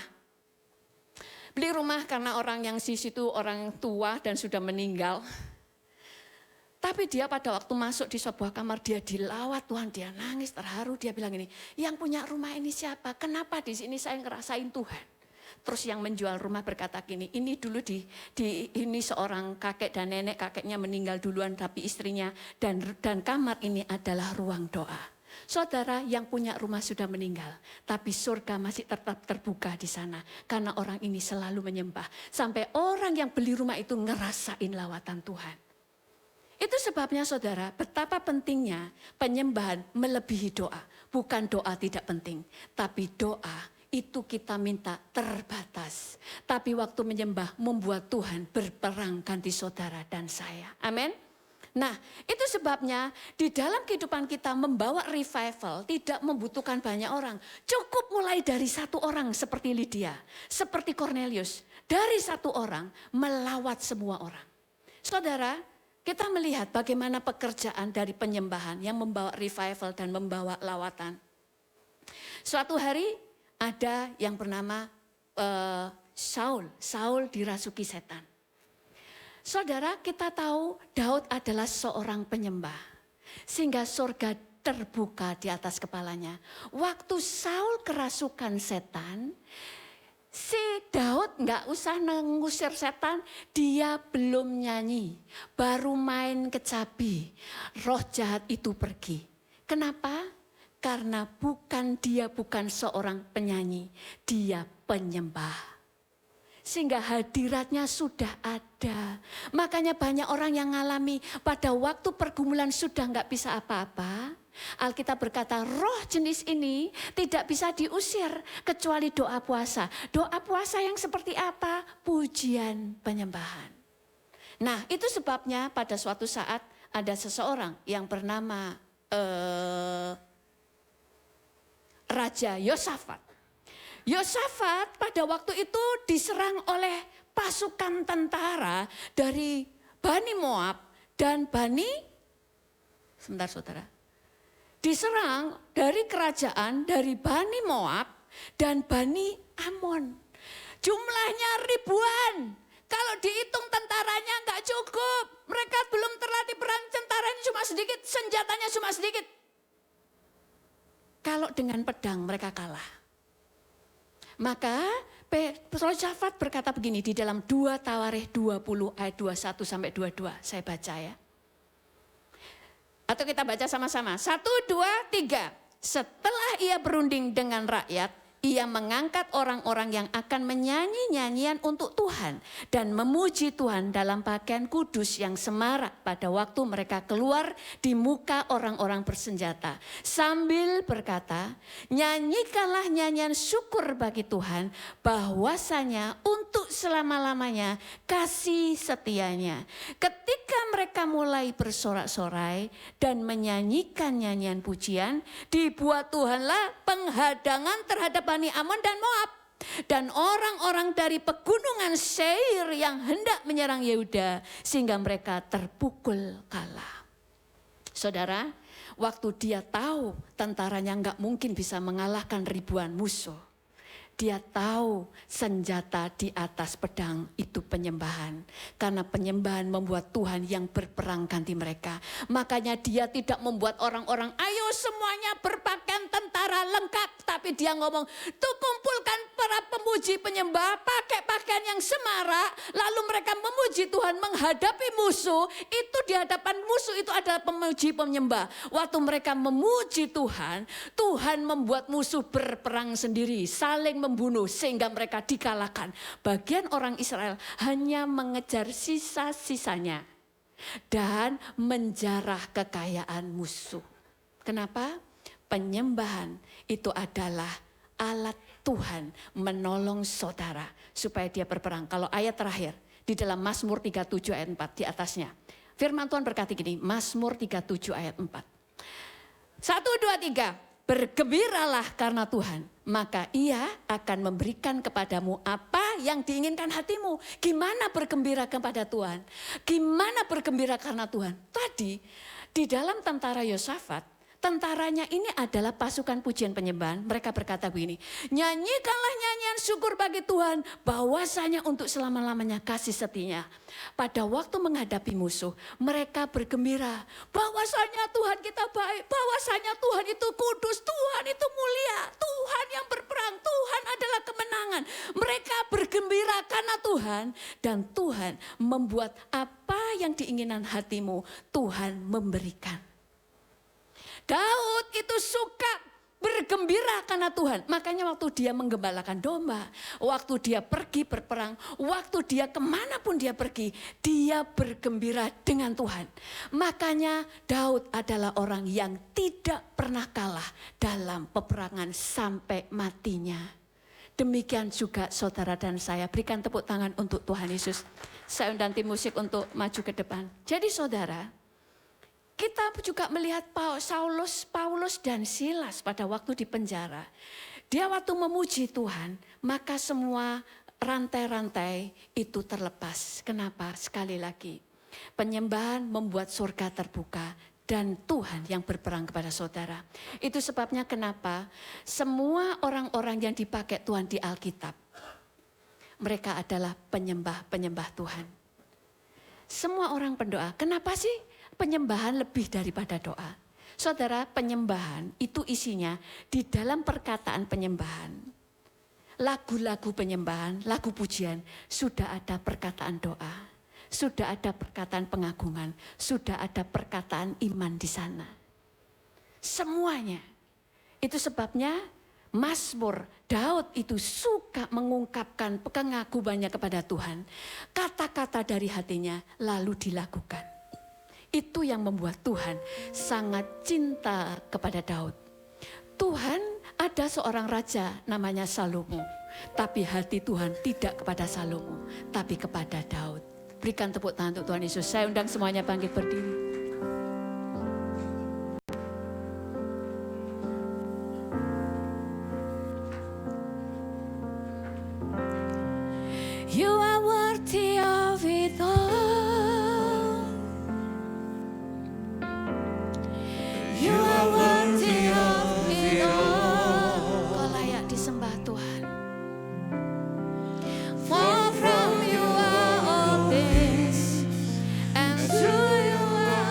karena orang yang di situ orang tua dan sudah meninggal. Tapi dia pada waktu masuk di sebuah kamar dia dilawat Tuhan, dia nangis terharu, dia bilang ini, yang punya rumah ini siapa? Kenapa di sini saya ngerasain Tuhan? Terus yang menjual rumah berkata gini, ini dulu ini seorang kakek dan nenek, kakeknya meninggal duluan tapi istrinya dan kamar ini adalah ruang doa. Saudara, yang punya rumah sudah meninggal, tapi surga masih tetap terbuka di sana. Karena orang ini selalu menyembah. Sampai orang yang beli rumah itu ngerasain lawatan Tuhan. Itu sebabnya saudara, betapa pentingnya penyembahan melebihi doa. Bukan doa tidak penting, tapi doa itu kita minta terbatas. Tapi waktu menyembah membuat Tuhan berperang ganti saudara dan saya. Amin. Nah, itu sebabnya di dalam kehidupan kita membawa revival tidak membutuhkan banyak orang. Cukup mulai dari satu orang seperti Lydia, seperti Cornelius. Dari satu orang melawat semua orang. Saudara, kita melihat bagaimana pekerjaan dari penyembahan yang membawa revival dan membawa lawatan. Suatu hari ada yang bernama Saul dirasuki setan. Saudara, kita tahu Daud adalah seorang penyembah. Sehingga surga terbuka di atas kepalanya. Waktu Saul kerasukan setan, si Daud nggak usah mengusir setan, dia belum nyanyi. Baru main kecapi, roh jahat itu pergi. Kenapa? Karena dia bukan seorang penyanyi, dia penyembah. Sehingga hadiratnya sudah ada. Makanya banyak orang yang ngalami pada waktu pergumulan sudah nggak bisa apa-apa. Alkitab berkata roh jenis ini tidak bisa diusir kecuali doa puasa. Doa puasa yang seperti apa? Pujian penyembahan. Nah itu sebabnya pada suatu saat ada seseorang yang bernama Raja Yosafat. Yosafat pada waktu itu diserang oleh pasukan tentara dari Bani Moab dan diserang dari kerajaan dari Bani Moab dan Bani Amon. Jumlahnya ribuan. Kalau dihitung tentaranya nggak cukup. Mereka belum terlatih perang, tentaranya cuma sedikit, senjatanya cuma sedikit. Kalau dengan pedang mereka kalah. Maka Yosafat berkata begini di dalam 2 Tawarikh 20 ayat 21 sampai 22. Saya baca ya. Atau kita baca sama-sama. 1, 2, 3. Setelah Setelah ia berunding dengan rakyat, ia mengangkat orang-orang yang akan menyanyi nyanyian untuk Tuhan dan memuji Tuhan dalam pakaian kudus yang semarak pada waktu mereka keluar di muka orang-orang bersenjata. Sambil berkata, nyanyikanlah nyanyian syukur bagi Tuhan bahwasanya untuk selama-lamanya kasih setianya. Ketika mereka mulai bersorak-sorai dan menyanyikan nyanyian pujian, dibuat Tuhanlah penghadangan terhadap Bani Amon dan Moab dan orang-orang dari pegunungan Seir yang hendak menyerang Yehuda sehingga mereka terpukul kalah. Saudara, waktu dia tahu tentaranya nggak mungkin bisa mengalahkan ribuan musuh, dia tahu senjata di atas pedang itu penyembahan. Karena penyembahan membuat Tuhan yang berperang ganti mereka. Makanya dia tidak membuat orang-orang, ayo semuanya berpakaian tentara lengkap. Tapi dia ngomong, tuh kumpulkan para pemuji penyembah pakai pakaian yang semarak. Lalu mereka memuji Tuhan menghadapi musuh. Itu di hadapan musuh itu adalah pemuji penyembah. Waktu mereka memuji Tuhan, Tuhan membuat musuh berperang sendiri. Saling membunuh sehingga mereka dikalahkan. Bagian orang Israel hanya mengejar sisa-sisanya dan menjarah kekayaan musuh. Kenapa? Penyembahan itu adalah alat Tuhan menolong saudara supaya dia berperang. Kalau ayat terakhir di dalam Mazmur 37 ayat 4 di atasnya. Firman Tuhan berkata gini, Mazmur 37 ayat 4. 1, 2, 3. Bergembiralah karena Tuhan, maka ia akan memberikan kepadamu apa yang diinginkan hatimu. Gimana bergembira kepada Tuhan? Gimana bergembira karena Tuhan? Tadi di dalam tentara Yosafat, tentaranya ini adalah pasukan pujian penyembahan. Mereka berkata begini, nyanyikanlah nyanyian syukur bagi Tuhan, bahwasanya untuk selama-lamanya kasih setianya. Pada waktu menghadapi musuh, mereka bergembira, bahwasanya Tuhan kita baik, bahwasanya Tuhan itu kudus, Tuhan itu mulia, Tuhan yang berperang, Tuhan adalah kemenangan. Mereka bergembira karena Tuhan, dan Tuhan membuat apa yang diinginan hatimu, Tuhan memberikan. Daud itu suka bergembira karena Tuhan. Makanya waktu dia menggembalakan domba, waktu dia pergi berperang, waktu dia kemanapun dia pergi, dia bergembira dengan Tuhan. Makanya Daud adalah orang yang tidak pernah kalah dalam peperangan sampai matinya. Demikian juga saudara dan saya, berikan tepuk tangan untuk Tuhan Yesus. Saya undang tim musik untuk maju ke depan. Jadi saudara, kita juga melihat Paulus dan Silas pada waktu di penjara. Dia waktu memuji Tuhan, maka semua rantai-rantai itu terlepas. Kenapa? Sekali lagi, penyembahan membuat surga terbuka dan Tuhan yang berperang kepada saudara. Itu sebabnya kenapa semua orang-orang yang dipakai Tuhan di Alkitab, mereka adalah penyembah-penyembah Tuhan. Semua orang pendoa. Kenapa sih? Penyembahan lebih daripada doa. Saudara, penyembahan itu isinya di dalam perkataan penyembahan. Lagu-lagu penyembahan, lagu pujian, sudah ada perkataan doa. Sudah ada perkataan pengagungan, sudah ada perkataan iman di sana. Semuanya. Itu sebabnya Mazmur, Daud itu suka mengungkapkan pengagungannya kepada Tuhan. Kata-kata dari hatinya lalu dilakukan. Itu yang membuat Tuhan sangat cinta kepada Daud. Tuhan ada seorang raja namanya Salomo. Tapi hati Tuhan tidak kepada Salomo, tapi kepada Daud. Berikan tepuk tangan untuk Tuhan Yesus. Saya undang semuanya bangkit berdiri. You are worthy of it all. You are worthy of it all. Kau layak disembah Tuhan. For from you are all things, and to you are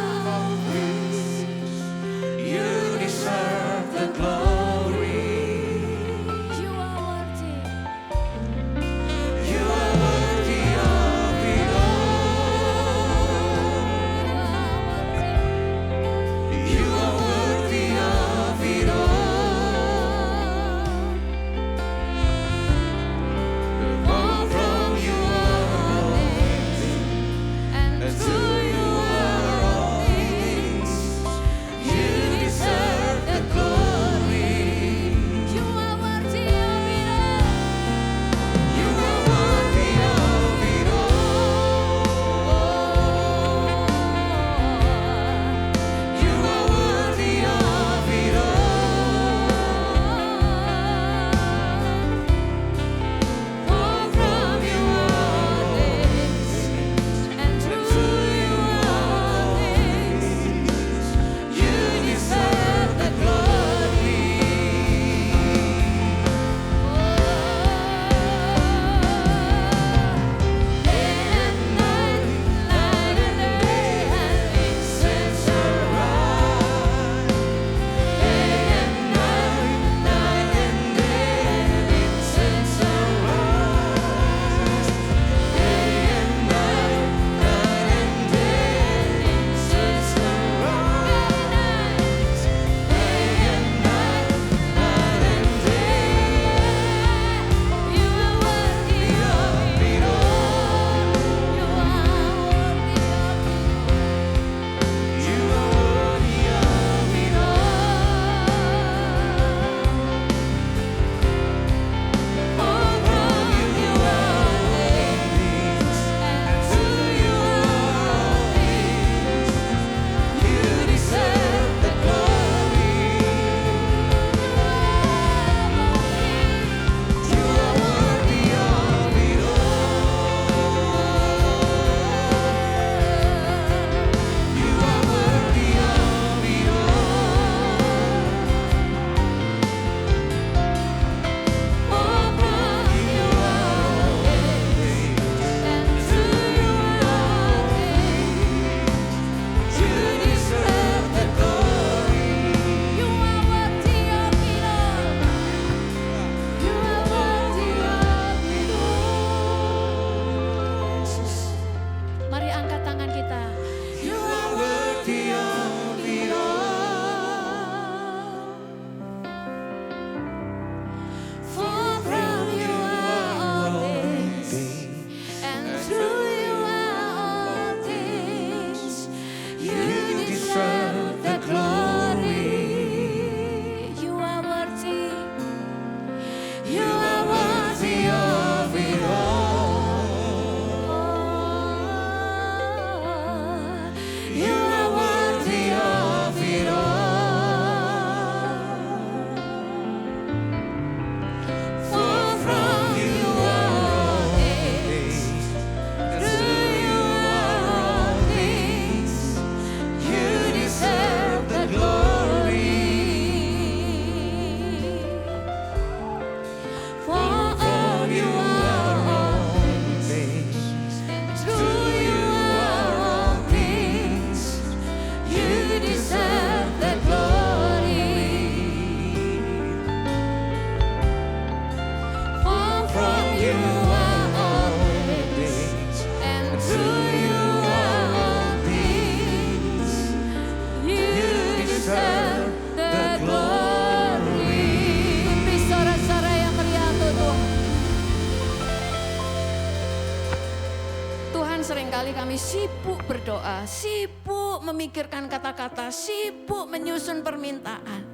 seringkali kami sibuk berdoa, sibuk memikirkan kata-kata, sibuk menyusun permintaan.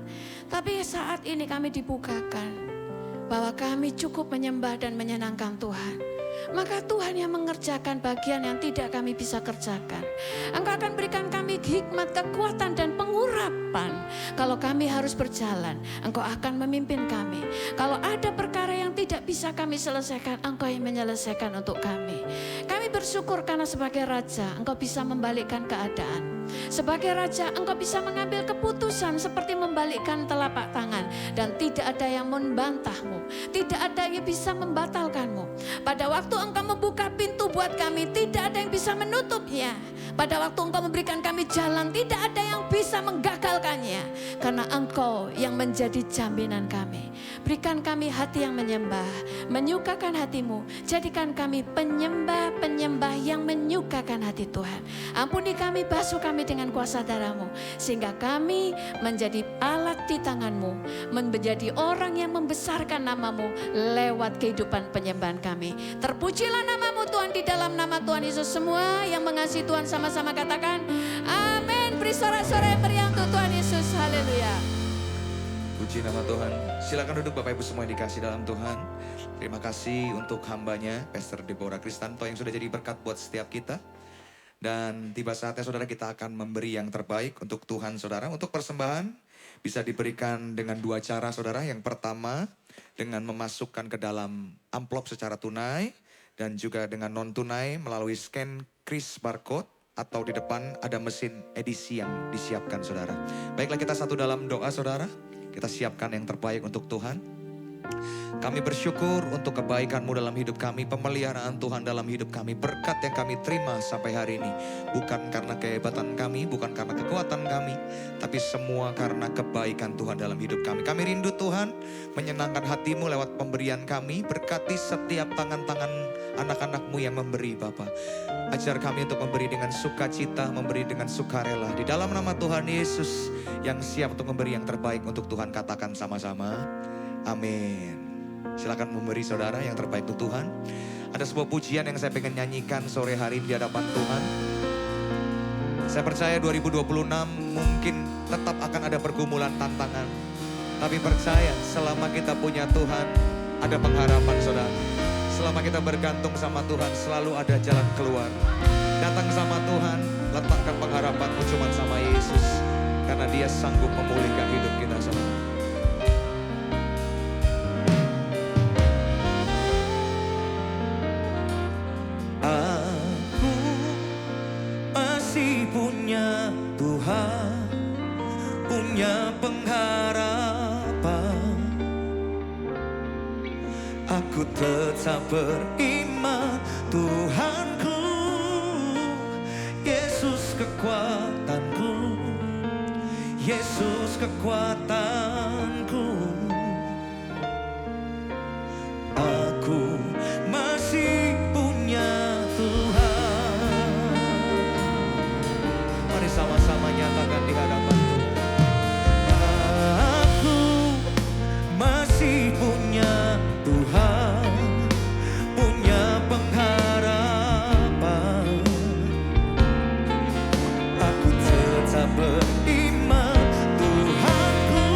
Tapi saat ini kami dibukakan bahwa kami cukup menyembah dan menyenangkan Tuhan. Maka Tuhan yang mengerjakan bagian yang tidak kami bisa kerjakan. Engkau akan berikan kami hikmat, kekuatan, dan pengurapan. Kalau kami harus berjalan, Engkau akan memimpin kami. Kalau ada perkara yang tidak bisa kami selesaikan, Engkau yang menyelesaikan untuk kami. Kami bersyukur karena sebagai Raja, Engkau bisa membalikkan keadaan. Sebagai Raja, Engkau bisa mengambil keputusan seperti membalikkan telapak tangan. Dan tidak ada yang membantahmu. Tidak ada yang bisa membatalkanmu. Pada waktu Engkau membuka pintu buat kami, tidak ada yang bisa menutupnya. Pada waktu Engkau memberikan kami jalan, tidak ada yang bisa menggagalkannya. Karena Engkau yang menjadi jaminan kami. Berikan kami hati yang menyembah, menyukakan hatimu. Jadikan kami penyembah-penyembah yang menyukakan hati Tuhan. Ampuni kami, basuh kami dengan kuasa darah-Mu. Sehingga kami menjadi alat di tangan-Mu. Menjadi orang yang membesarkan nama-Mu lewat kehidupan penyembahan kami. Terpujilah nama-Mu Tuhan, di dalam nama Tuhan Yesus. Semua yang mengasihi Tuhan sama-sama katakan amin. Beri sorak-sorai yang meriah untuk Tuhan Yesus. Haleluya. Puji nama Tuhan. Silakan duduk Bapak Ibu semua yang dikasih dalam Tuhan. Terima kasih untuk hambanya Pastor Deborah Kristanto yang sudah jadi berkat buat setiap kita. Dan tiba saatnya saudara, kita akan memberi yang terbaik untuk Tuhan saudara. Untuk persembahan bisa diberikan dengan dua cara saudara. Yang pertama dengan memasukkan ke dalam amplop secara tunai. Dan juga dengan non tunai melalui scan kris barcode. Atau di depan ada mesin edisi yang disiapkan saudara. Baiklah, kita satu dalam doa saudara. Kita siapkan yang terbaik untuk Tuhan. Kami bersyukur untuk kebaikan-Mu dalam hidup kami, pemeliharaan Tuhan dalam hidup kami, berkat yang kami terima sampai hari ini. Bukan karena kehebatan kami, bukan karena kekuatan kami, tapi semua karena kebaikan Tuhan dalam hidup kami. Kami rindu Tuhan, menyenangkan hati-Mu lewat pemberian kami, berkati setiap tangan-tangan anak-anak-Mu yang memberi Bapa. Ajar kami untuk memberi dengan sukacita, memberi dengan sukarela. Di dalam nama Tuhan Yesus yang siap untuk memberi yang terbaik untuk Tuhan, katakan sama-sama. Amin. Silakan memberi saudara yang terbaik untuk Tuhan. Ada sebuah pujian yang saya pengen nyanyikan sore hari di hadapan Tuhan. Saya percaya 2026 mungkin tetap akan ada pergumulan tantangan. Tapi percaya selama kita punya Tuhan, ada pengharapan saudara. Selama kita bergantung sama Tuhan, selalu ada jalan keluar. Datang sama Tuhan, letakkan pengharapanmu cuma sama Yesus. Karena Dia sanggup memulihkan hidup kita saudara. Aku masih punya Tuhan, punya pengharapan. Aku tetap beriman, Tuhanku, Yesus kekuatanku, Yesus kekuatanku. Aku masih punya Tuhan. Mari sama-sama nyatakan di hadapan Tuhan. Aku masih punya Tuhan, punya pengharapan. Aku tetap beriman, Tuhanku,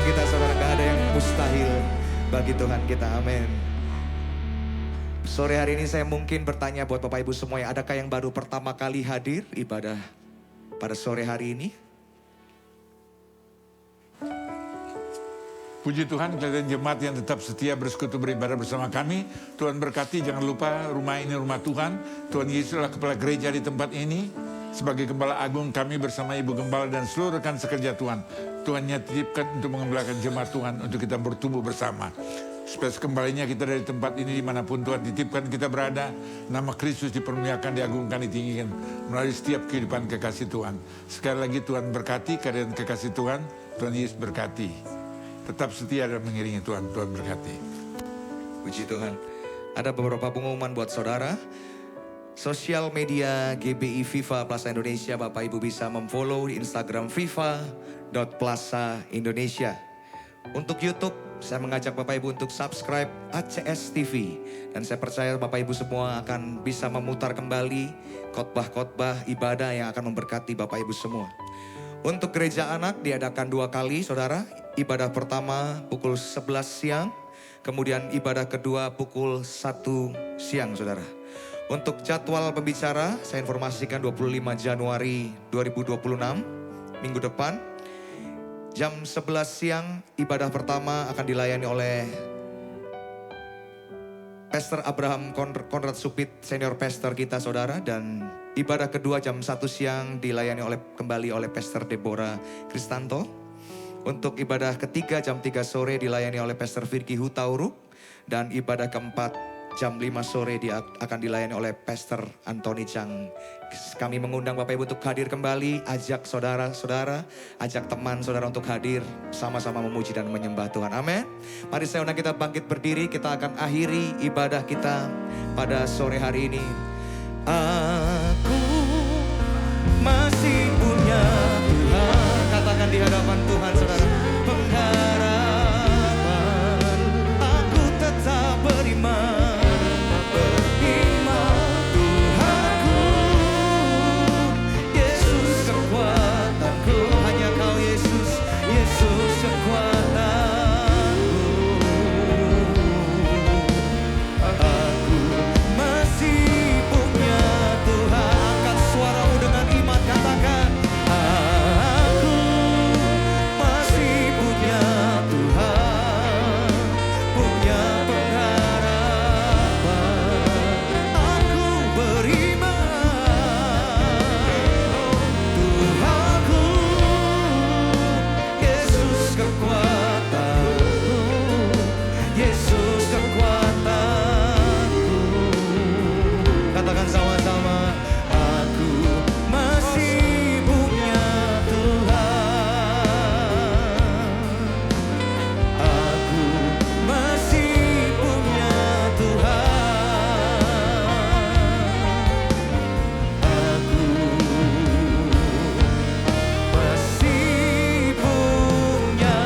kita saudara, gak ada yang mustahil bagi Tuhan kita, amin. Sore hari ini saya mungkin bertanya buat Bapak Ibu semua, adakah yang baru pertama kali hadir ibadah pada sore hari ini? Puji Tuhan, kalian jemaat yang tetap setia bersekutu beribadah bersama kami. Tuhan berkati, jangan lupa rumah ini rumah Tuhan. Tuhan Yesus adalah kepala gereja di tempat ini. Sebagai Gembala Agung kami bersama Ibu Gembala dan seluruh rekan sekerja Tuhan. Tuhan titipkan untuk mengembalakan jemaat Tuhan untuk kita bertumbuh bersama. Supaya sekembalinya kita dari tempat ini dimanapun Tuhan titipkan kita berada. Nama Kristus dipermuliakan, diagungkan, ditinggikan melalui setiap kehidupan kekasih Tuhan. Sekali lagi Tuhan berkati kalian kekasih Tuhan. Tuhan Yesus berkati. Tetap setia dan mengiringi Tuhan. Tuhan berkati. Puji Tuhan. Ada beberapa pengumuman buat saudara. Sosial media GBI FIFA Plaza Indonesia, Bapak Ibu bisa memfollow di Instagram FIFA.Plaza Indonesia. Untuk YouTube, saya mengajak Bapak Ibu untuk subscribe ACS TV. Dan saya percaya Bapak Ibu semua akan bisa memutar kembali khotbah-khotbah ibadah yang akan memberkati Bapak Ibu semua. Untuk gereja anak diadakan 2 kali saudara. Ibadah pertama pukul 11 siang. Kemudian ibadah kedua pukul 1 siang saudara. Untuk jadwal pembicara saya informasikan 25 Januari 2026 minggu depan. Jam 11 siang ibadah pertama akan dilayani oleh Pastor Abraham Konrad Supit, senior pastor kita saudara. Dan ibadah kedua jam 1 siang dilayani kembali oleh Pastor Deborah Kristanto. Untuk ibadah ketiga jam 3 sore dilayani oleh Pastor Firky Hutauruk. Dan ibadah keempat jam 5 sore akan dilayani oleh Pastor Anthony Chang. Kami mengundang Bapak Ibu untuk hadir kembali. Ajak saudara-saudara, ajak teman saudara untuk hadir. Sama-sama memuji dan menyembah Tuhan. Amin. Mari saya undang kita bangkit berdiri. Kita akan akhiri ibadah kita pada sore hari ini. Aku masih punya Tuhan. Katakan di hadapan Tuhan saudara. Pengharapan, aku tetap beriman. Beriman Tuhanku, Yesus kekuatanku. Hanya Kau Yesus, Yesus kekuatanku. Aku masih punya Tuhan. Angkat suaramu dengan iman, katakan. Aku masih punya Tuhan, punya pengharapan. Aku beriman, Tuhanku, Yesus kekuatanku, Yesus kekuatanku. Katakan sama-sama. Aku masih punya Tuhan. Aku masih punya Tuhan. Aku masih punya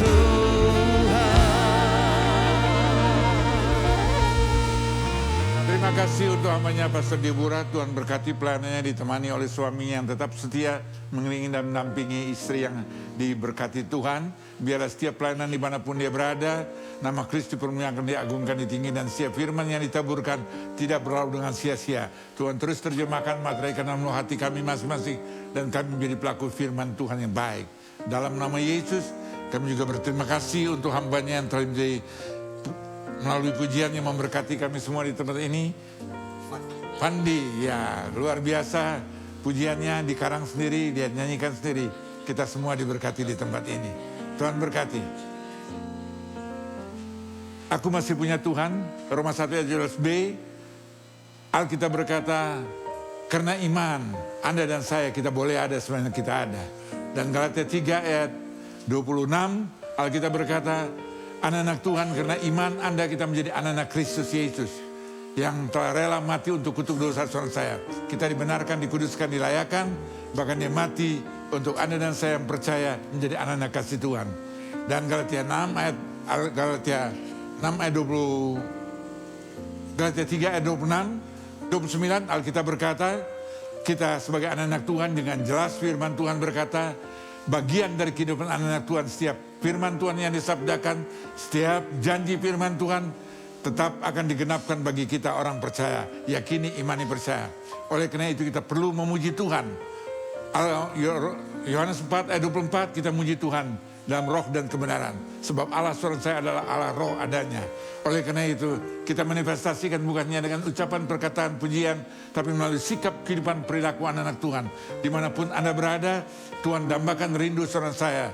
Tuhan. Terima kasih untuk hambanya Pastor Deborah. Tuhan berkati pelayanannya ditemani oleh suaminya yang tetap setia mengiringi dan mendampingi istri yang diberkati Tuhan. Biarlah setiap pelayanan dimanapun dia berada, nama Kristus dipermuliakan, diagungkan, ditinggikan, dan setiap firman yang ditaburkan tidak berlalu dengan sia-sia. Tuhan terus terjemahkan materai ke dalam hati kami masing-masing dan kami menjadi pelaku firman Tuhan yang baik. Dalam nama Yesus kami juga berterima kasih untuk hambanya yang telah menjadi melalui pujian yang memberkati kami semua di tempat ini. Pandi, ya luar biasa pujiannya, dikarang sendiri, dia nyanyikan sendiri. Kita semua diberkati di tempat ini. Tuhan berkati. Aku masih punya Tuhan. Roma 1 ayat 12b. Alkitab berkata, karena iman Anda dan saya kita boleh ada sebenarnya kita ada. Dan Galatia 3 ayat 26 Alkitab berkata, anak-anak Tuhan karena iman Anda kita menjadi anak-anak Kristus Yesus yang telah rela mati untuk kutuk dosa saudara saya. Kita dibenarkan, dikuduskan, dilayakan, bahkan dia mati untuk Anda dan saya yang percaya menjadi anak-anak kasih Tuhan. Dan Galatia 6 ayat 3 ayat 26, 29 Alkitab berkata, kita sebagai anak-anak Tuhan dengan jelas firman Tuhan berkata, bagian dari kehidupan anak-anak Tuhan. Setiap firman Tuhan yang disabdakan, setiap janji firman Tuhan tetap akan digenapkan bagi kita orang percaya. Yakini, imani, percaya. Oleh karena itu kita perlu memuji Tuhan. Yohanes 4 ayat 24 kita muji Tuhan dalam roh dan kebenaran. Sebab Allah Tuhan saya adalah Allah roh adanya. Oleh karena itu kita manifestasikan bukannya dengan ucapan perkataan pujian, tapi melalui sikap kehidupan perilaku anak-anak Tuhan. Dimanapun Anda berada, Tuhan dambakan rindu saudara saya.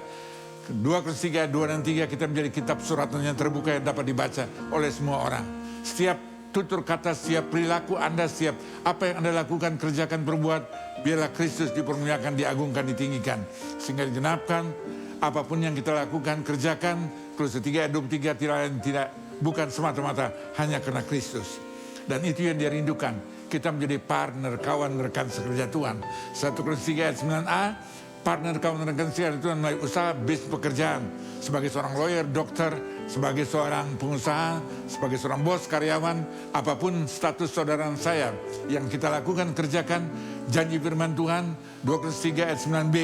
2 Korintus 3, 2 dan 3 kita menjadi kitab surat yang terbuka yang dapat dibaca oleh semua orang. Setiap tutur kata, setiap perilaku Anda, setiap apa yang Anda lakukan, kerjakan, berbuat, biarlah Kristus dipermuliakan, diagungkan, ditinggikan. Sehingga digenapkan apapun yang kita lakukan, kerjakan. Kolose 3 ayat 23 tidak bukan semata-mata hanya karena Kristus. Dan itu yang dia rindukan. Kita menjadi partner, kawan, rekan sekerja Tuhan. 1 Korintus 3 ayat 9a, partner, kawan, rekan sekerja Tuhan melalui usaha, bisnis, pekerjaan. Sebagai seorang lawyer, dokter, sebagai seorang pengusaha, sebagai seorang bos, karyawan, apapun status saudara saya yang kita lakukan, kerjakan, janji firman Tuhan, 2 Korintus 3 ayat 9b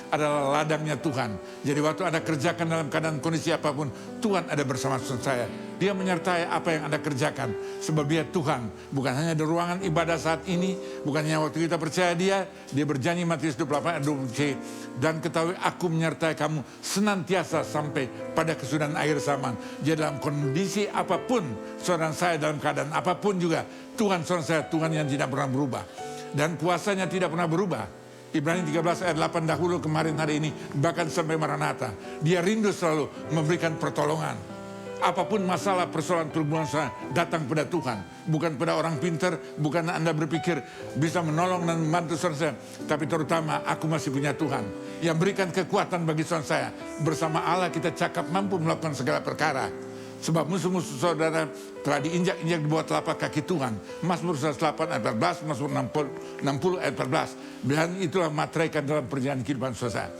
adalah ladangnya Tuhan. Jadi waktu Anda kerjakan dalam keadaan kondisi apapun, Tuhan ada bersama saya. Dia menyertai apa yang Anda kerjakan. Sebab dia Tuhan, bukan hanya di ruangan ibadah saat ini, bukan hanya waktu kita percaya dia berjanji Matius 28 ayat 20c, dan ketahui aku menyertai kamu senantiasa sampai pada kesudahan akhir zaman. Jadi dalam kondisi apapun, saudara saya dalam keadaan apapun juga, Tuhan saudara saya, Tuhan yang tidak pernah berubah. Dan kuasanya tidak pernah berubah. Ibrani 13 ayat 8 dahulu, kemarin, hari ini, bahkan sampai Maranatha. Dia rindu selalu memberikan pertolongan. Apapun masalah, persoalan, pergumulan saya datang pada Tuhan. Bukan pada orang pintar, bukan Anda berpikir bisa menolong dan membantu saudara saya. Tapi terutama aku masih punya Tuhan yang berikan kekuatan bagi saudara saya. Bersama Allah kita cakap mampu melakukan segala perkara. Sebab musuh-musuh saudara telah diinjak-injak di bawah telapak kaki Tuhan. Mazmur 108 ayat 14, Mazmur 60 ayat 14. Dan itulah materaikan dalam perjalanan kehidupan saudara.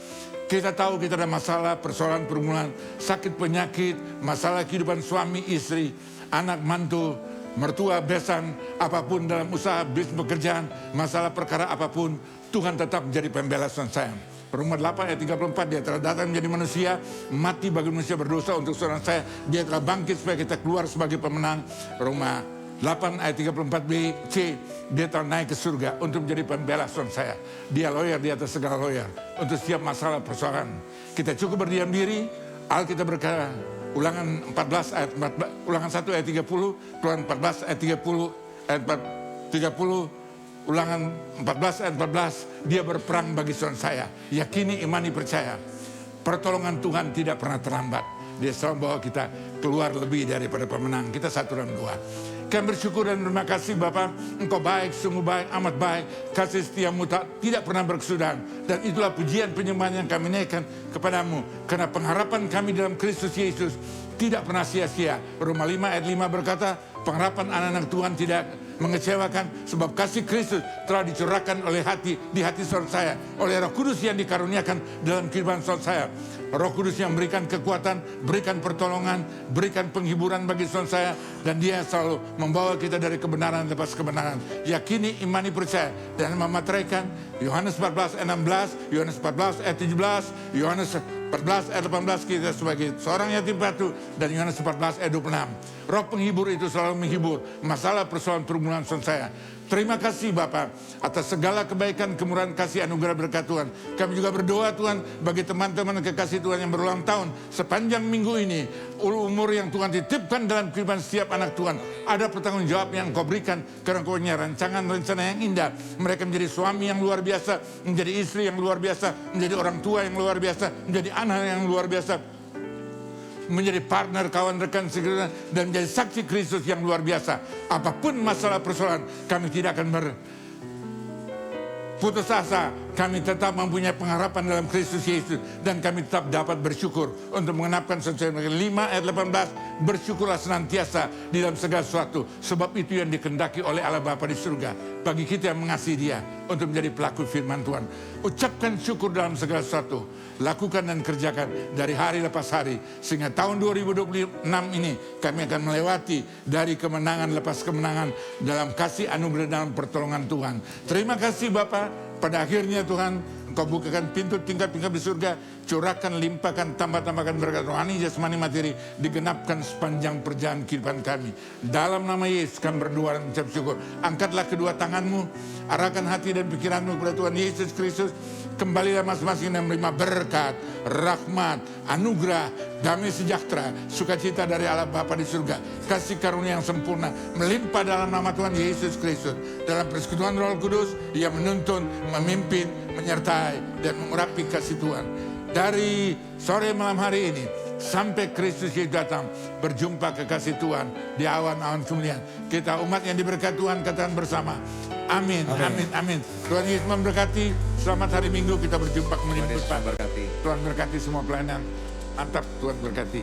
Kita tahu kita ada masalah, persoalan, pergumulan, sakit, penyakit, masalah kehidupan suami, istri, anak, mantu, mertua, besan, apapun dalam usaha, bisnis, pekerjaan, masalah perkara apapun, Tuhan tetap menjadi pembela saya. Roma 8 ayat 34, dia telah datang menjadi manusia, mati bagi manusia berdosa untuk saudara saya. Dia telah bangkit supaya kita keluar sebagai pemenang. Roma 8 ayat 34b, C, dia telah naik ke surga untuk menjadi pembela saudara saya. Dia lawyer di atas segala lawyer untuk setiap masalah persoalan. Kita cukup berdiam diri. Alkitab berkata, Ulangan 14 ayat 14, Ulangan 1 ayat 30, Ulangan 14 ayat 30, ayat 30, Ulangan 14 ayat 14, dia berperang bagi saudara saya. Yakini, imani, percaya. Pertolongan Tuhan tidak pernah terlambat. Dia selalu membawa kita keluar lebih daripada pemenang. Kita 1 dan 2. Kami bersyukur dan terima kasih Bapa, Engkau baik, sungguh baik, amat baik. Kasih setiamu tidak pernah berkesudahan. Dan itulah pujian penyembahan yang kami naikkan kepadamu. Karena pengharapan kami dalam Kristus Yesus tidak pernah sia-sia. Roma 5 ayat 5 berkata, pengharapan anak-anak Tuhan tidak mengecewakan. Sebab kasih Kristus telah dicurahkan di hati saudara saya. Oleh Roh Kudus yang dikaruniakan dalam kehidupan saudara saya. Roh Kudus yang berikan kekuatan, berikan pertolongan, berikan penghiburan bagi saudara saya. Dan dia selalu membawa kita dari kebenaran lepas kebenaran. Yakini, imani, percaya. Dan memateraikan Yohanes 14 ayat 16, Yohanes 14 ayat 17, Yohanes 14 ayat 18 kita sebagai seorang yatim piatu. Dan Yohanes 14 ayat 26. Roh penghibur itu selalu menghibur masalah persoalan pergumulan saudara saya. Terima kasih Bapak atas segala kebaikan, kemurahan, kasih, anugerah, berkat Tuhan. Kami juga berdoa Tuhan bagi teman-teman kekasih Tuhan yang berulang tahun sepanjang minggu ini. Umur yang Tuhan titipkan dalam kehidupan setiap anak Tuhan. Ada pertanggung jawab yang Kau berikan karena Kau punya rancangan rencana yang indah. Mereka menjadi suami yang luar biasa, menjadi istri yang luar biasa, menjadi orang tua yang luar biasa, menjadi anak yang luar biasa, menjadi partner, kawan, rekan, segerina, dan menjadi saksi Kristus yang luar biasa. Apapun masalah persoalan, kami tidak akan berputus asa. Kami tetap mempunyai pengharapan dalam Kristus Yesus. Dan kami tetap dapat bersyukur untuk mengenapkan sesuai dengan 5 ayat 18. Bersyukurlah senantiasa di dalam segala sesuatu. Sebab itu yang dikehendaki oleh Allah Bapa di surga. Bagi kita yang mengasihi Dia untuk menjadi pelaku firman Tuhan. Ucapkan syukur dalam segala sesuatu. Lakukan dan kerjakan dari hari lepas hari. Sehingga tahun 2026 ini kami akan melewati dari kemenangan lepas kemenangan dalam kasih anugerah dalam pertolongan Tuhan. Terima kasih Bapak. Pada akhirnya Tuhan, Engkau Engkau bukakan pintu tingkat-tingkat di surga, curahkan, limpahkan, tambah-tambahkan berkat rohani, jasmani, materi, digenapkan sepanjang perjalanan kehidupan kami. Dalam nama Yesus kami berdoa dan mengucap syukur. Angkatlah kedua tanganmu, arahkan hati dan pikiranmu kepada Tuhan Yesus Kristus. Kembalilah masing-masing yang menerima berkat, rahmat, anugerah, damai sejahtera, sukacita dari Allah Bapa di surga, kasih karunia yang sempurna, melimpah dalam nama Tuhan Yesus Kristus. Dalam persekutuan Roh Kudus, Ia menuntun, memimpin, menyertai, dan mengurapi kasih Tuhan. Dari sore malam hari ini, sampai Kristus Yesus datang, berjumpa kekasih Tuhan di awan-awan kemuliaan. Kita umat yang diberkati Tuhan, katakan bersama. Amin, amin, amin. Tuhan Yesus memberkati. Selamat hari Minggu, kita berjumpa kembali. Tuhan Yesus memberkati. Tuhan berkati semua pelayanan. Mantap, Tuhan berkati.